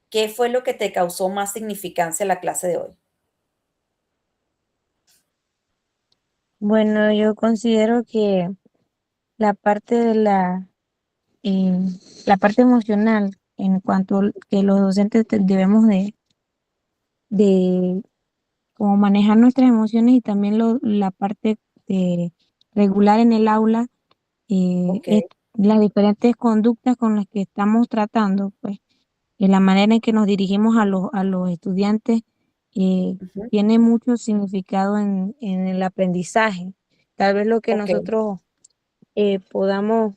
¿Qué fue lo que te causó más significancia en la clase de hoy? Bueno, yo considero que la parte de eh, la parte emocional, en cuanto que los docentes debemos de como manejar nuestras emociones y también la parte de regular en el aula, Ok. las diferentes conductas con las que estamos tratando, pues, y la manera en que nos dirigimos a los estudiantes, Ujú. tiene mucho significado en el aprendizaje. Tal vez lo que Ok. nosotros podamos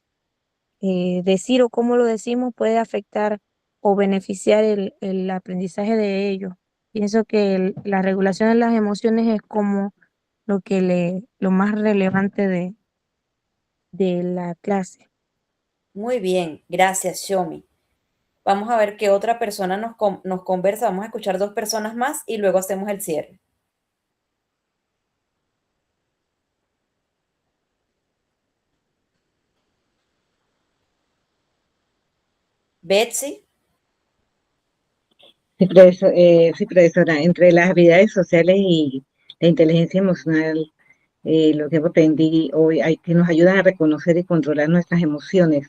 decir o cómo lo decimos puede afectar o beneficiar el aprendizaje de ellos. Pienso que la regulación de las emociones es como lo más relevante de la clase. Muy bien, gracias, Xiomi. Vamos a ver qué otra persona nos conversa. Vamos a escuchar 2 personas más y luego hacemos el cierre. Betsy. Sí, profesora, entre las habilidades sociales y la inteligencia emocional, lo que aprendí hoy, hay que nos ayudan a reconocer y controlar nuestras emociones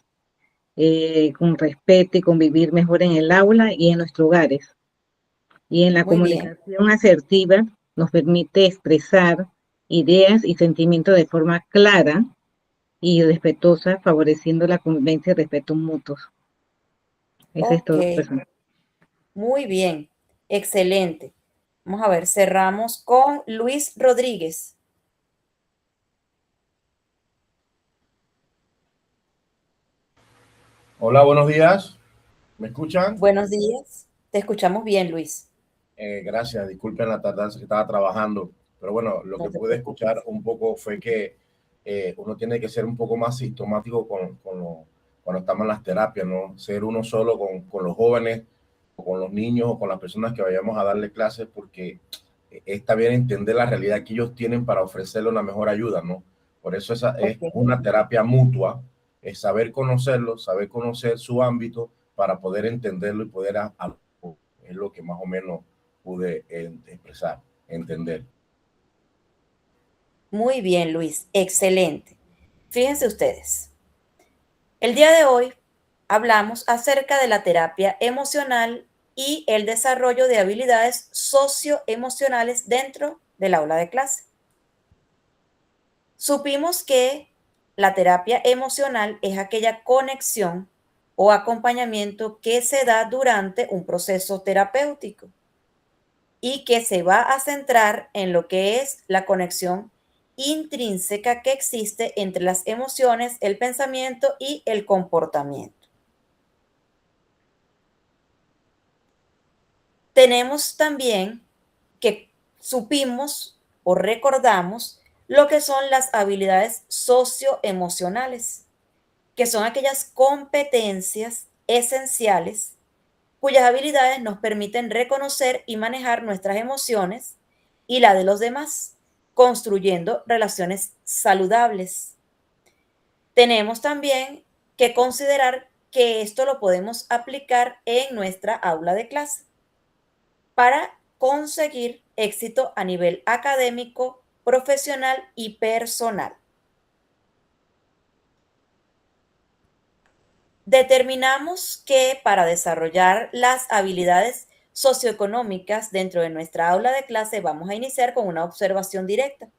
con respeto y convivir mejor en el aula y en nuestros hogares. Y en la Muy bien, comunicación asertiva nos permite expresar ideas y sentimientos de forma clara y respetuosa, favoreciendo la convivencia y respeto mutuos. Eso es ok, todo, profesora. muy bien, excelente. Vamos a ver, cerramos con Luis Rodríguez. Hola, buenos días. ¿Me escuchan? Buenos días, te escuchamos bien, Luis. Gracias, disculpen la tardanza que estaba trabajando, pero bueno, lo No que te pude escuchar preocupes. un poco fue que uno tiene que ser un poco más sistemático cuando estamos en las terapias, ¿no? Ser uno solo con los jóvenes o con los niños o con las personas que vayamos a darle clases, porque está bien entender la realidad que ellos tienen para ofrecerle una mejor ayuda, ¿no? Por eso esa es Ok, una terapia mutua, es saber conocerlo, saber conocer su ámbito para poder entenderlo y poder es lo que más o menos pude expresar, entender. muy bien, Luis, excelente. Fíjense ustedes, el día de hoy hablamos acerca de la terapia emocional y el desarrollo de habilidades socioemocionales dentro del aula de clase. Supimos que la terapia emocional es aquella conexión o acompañamiento que se da durante un proceso terapéutico y que se va a centrar en lo que es la conexión intrínseca que existe entre las emociones, el pensamiento y el comportamiento. Tenemos también que supimos o recordamos lo que son las habilidades socioemocionales, que son aquellas competencias esenciales cuyas habilidades nos permiten reconocer y manejar nuestras emociones y la de los demás, construyendo relaciones saludables. Tenemos también que considerar que esto lo podemos aplicar en nuestra aula de clase para conseguir éxito a nivel académico, profesional y personal. Determinamos que para desarrollar las habilidades socioeconómicas dentro de nuestra aula de clase vamos a iniciar con una observación directa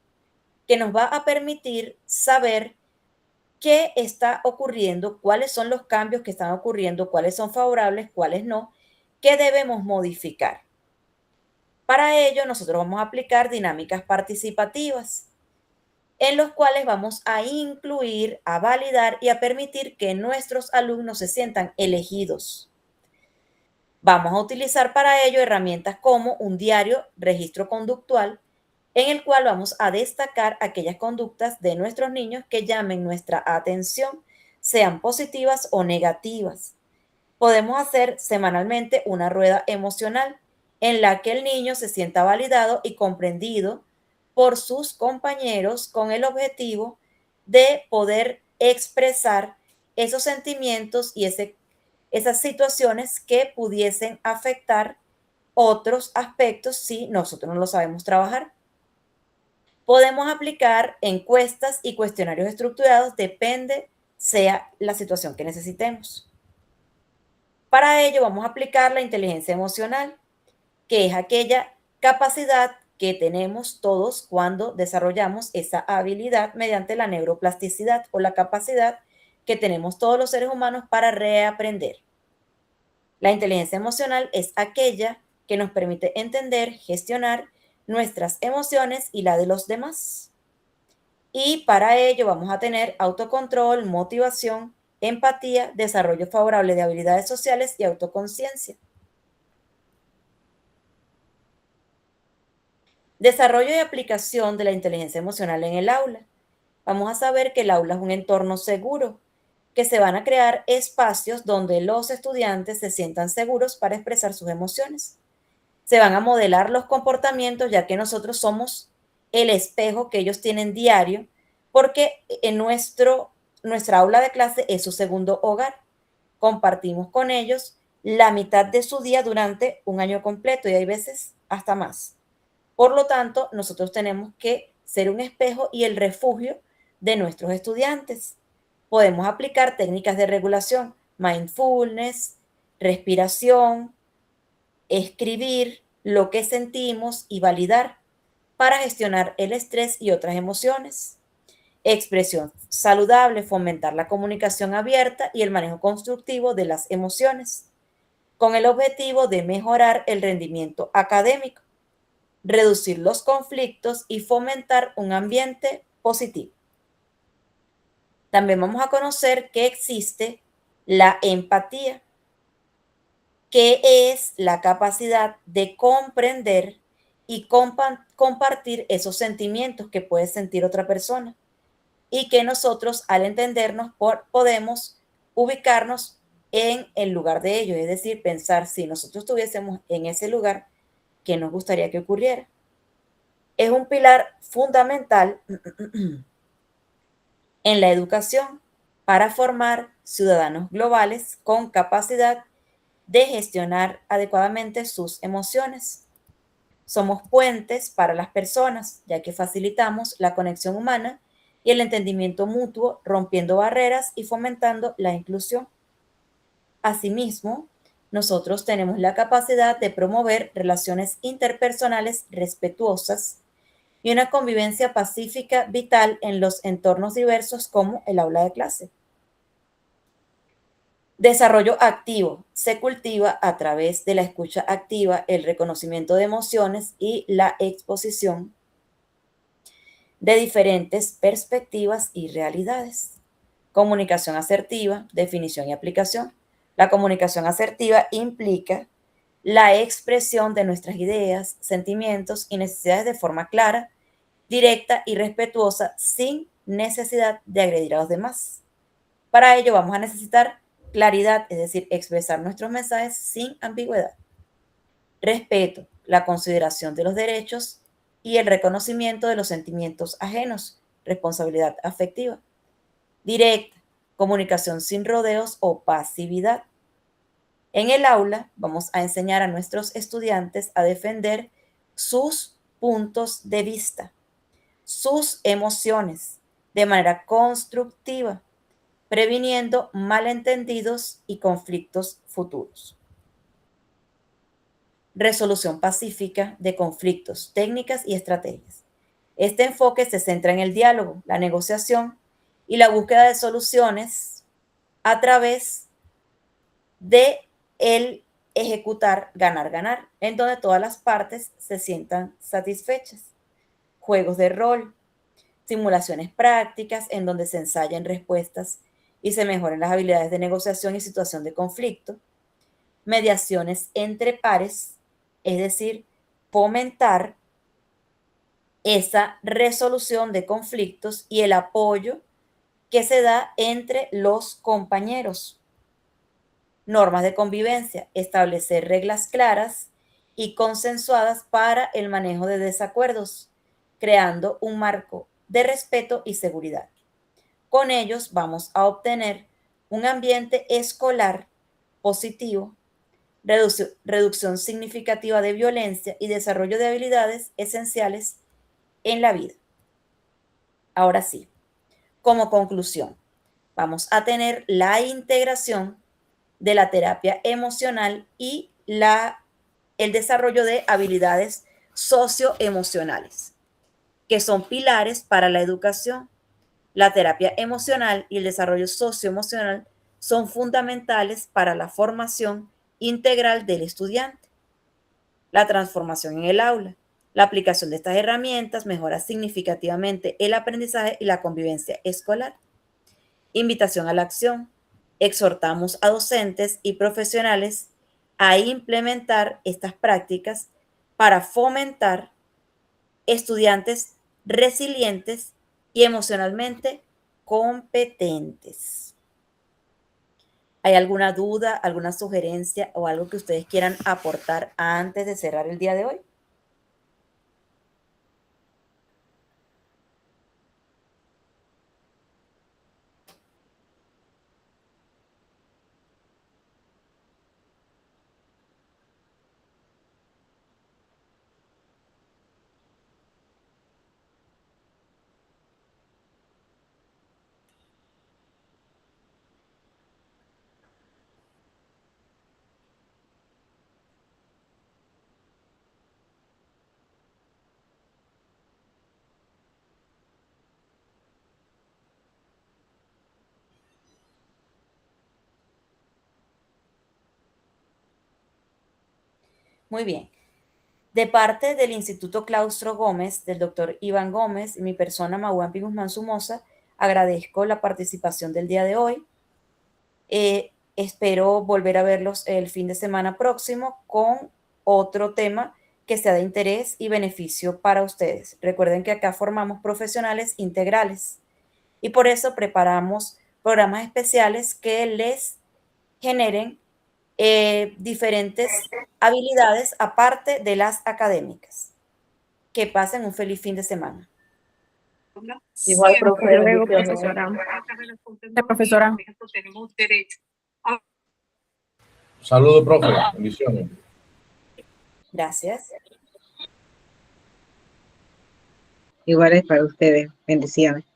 que nos va a permitir saber qué está ocurriendo, cuáles son los cambios que están ocurriendo, cuáles son favorables, cuáles no, qué debemos modificar. Para ello, nosotros vamos a aplicar dinámicas participativas, en los cuales vamos a incluir, a validar y a permitir que nuestros alumnos se sientan elegidos. Vamos a utilizar para ello herramientas como un diario, registro conductual, en el cual vamos a destacar aquellas conductas de nuestros niños que llamen nuestra atención, sean positivas o negativas. Podemos hacer semanalmente una rueda emocional en la que el niño se sienta validado y comprendido por sus compañeros con el objetivo de poder expresar esos sentimientos y esas situaciones que pudiesen afectar otros aspectos si nosotros no lo sabemos trabajar. Podemos aplicar encuestas y cuestionarios estructurados, depende sea la situación que necesitemos. Para ello vamos a aplicar la inteligencia emocional, que es aquella capacidad que tenemos todos cuando desarrollamos esa habilidad mediante la neuroplasticidad o la capacidad que tenemos todos los seres humanos para reaprender. La inteligencia emocional es aquella que nos permite entender, gestionar nuestras emociones y la de los demás. Y para ello vamos a tener autocontrol, motivación, empatía, desarrollo favorable de habilidades sociales y autoconciencia. Desarrollo y aplicación de la inteligencia emocional en el aula. Vamos a saber que el aula es un entorno seguro, que se van a crear espacios donde los estudiantes se sientan seguros para expresar sus emociones. Se van a modelar los comportamientos, ya que nosotros somos el espejo que ellos tienen diario, porque en nuestra aula de clase es su segundo hogar. Compartimos con ellos la mitad de su día durante un año completo y hay veces hasta más. Por lo tanto, nosotros tenemos que ser un espejo y el refugio de nuestros estudiantes. Podemos aplicar técnicas de regulación, mindfulness, respiración, escribir lo que sentimos y validar para gestionar el estrés y otras emociones. Expresión saludable, fomentar la comunicación abierta y el manejo constructivo de las emociones, con el objetivo de mejorar el rendimiento académico, reducir los conflictos y fomentar un ambiente positivo. También vamos a conocer que existe la empatía, que es la capacidad de comprender y compartir esos sentimientos que puede sentir otra persona y que nosotros al entendernos podemos ubicarnos en el lugar de ellos, es decir, pensar si nosotros estuviésemos en ese lugar, ¿qué nos gustaría que ocurriera? Es un pilar fundamental en la educación para formar ciudadanos globales con capacidad de gestionar adecuadamente sus emociones. Somos puentes para las personas, ya que facilitamos la conexión humana y el entendimiento mutuo, rompiendo barreras y fomentando la inclusión. Asimismo, nosotros tenemos la capacidad de promover relaciones interpersonales respetuosas y una convivencia pacífica vital en los entornos diversos como el aula de clase. Desarrollo activo se cultiva a través de la escucha activa, el reconocimiento de emociones y la exposición. de diferentes perspectivas y realidades. Comunicación asertiva, definición y aplicación. La comunicación asertiva implica la expresión de nuestras ideas, sentimientos y necesidades de forma clara, directa y respetuosa, sin necesidad de agredir a los demás. Para ello vamos a necesitar claridad, es decir, expresar nuestros mensajes sin ambigüedad. Respeto, la consideración de los derechos y el reconocimiento de los sentimientos ajenos, responsabilidad afectiva. Directa, comunicación sin rodeos o pasividad. En el aula vamos a enseñar a nuestros estudiantes a defender sus puntos de vista, sus emociones, de manera constructiva, previniendo malentendidos y conflictos futuros. Resolución pacífica de conflictos, técnicas y estrategias. Este enfoque se centra en el diálogo, la negociación y la búsqueda de soluciones a través de el ejecutar ganar-ganar, en donde todas las partes se sientan satisfechas. Juegos de rol, simulaciones prácticas en donde se ensayan respuestas y se mejoren las habilidades de negociación y situación de conflicto. Mediaciones entre pares, es decir, fomentar esa resolución de conflictos y el apoyo que se da entre los compañeros. Normas de convivencia, establecer reglas claras y consensuadas para el manejo de desacuerdos, creando un marco de respeto y seguridad. Con ellos vamos a un ambiente escolar positivo, reducción significativa de violencia y desarrollo de habilidades esenciales en la vida. Ahora sí, como conclusión, vamos a tener la integración de la terapia emocional y el desarrollo de habilidades socioemocionales, que son pilares para la educación. La terapia emocional y el desarrollo socioemocional son fundamentales para la formación integral del estudiante. La transformación en el aula. La aplicación de estas herramientas mejora significativamente el aprendizaje y la convivencia escolar. Invitación a la acción. Exhortamos a docentes y profesionales a implementar estas prácticas para fomentar estudiantes resilientes y emocionalmente competentes. ¿Hay alguna duda, alguna sugerencia o algo que ustedes quieran aportar antes de cerrar el día de hoy? Muy bien. De parte del Instituto Claustro Gómez, del doctor Iván Gómez y mi persona, Mauampi Guzmán Somoza, agradezco la participación del día de hoy. Espero volver a verlos el fin de semana próximo con otro tema que sea de interés y beneficio para ustedes. Recuerden que acá formamos profesionales integrales y por eso preparamos programas especiales que les generen diferentes habilidades aparte de las académicas. Que pasen un feliz fin de semana. Igual, profe, Luego, bendiciones. profesora. Profesora. Saludos, profe. Bendiciones. Gracias. Igual es para ustedes. Bendiciones.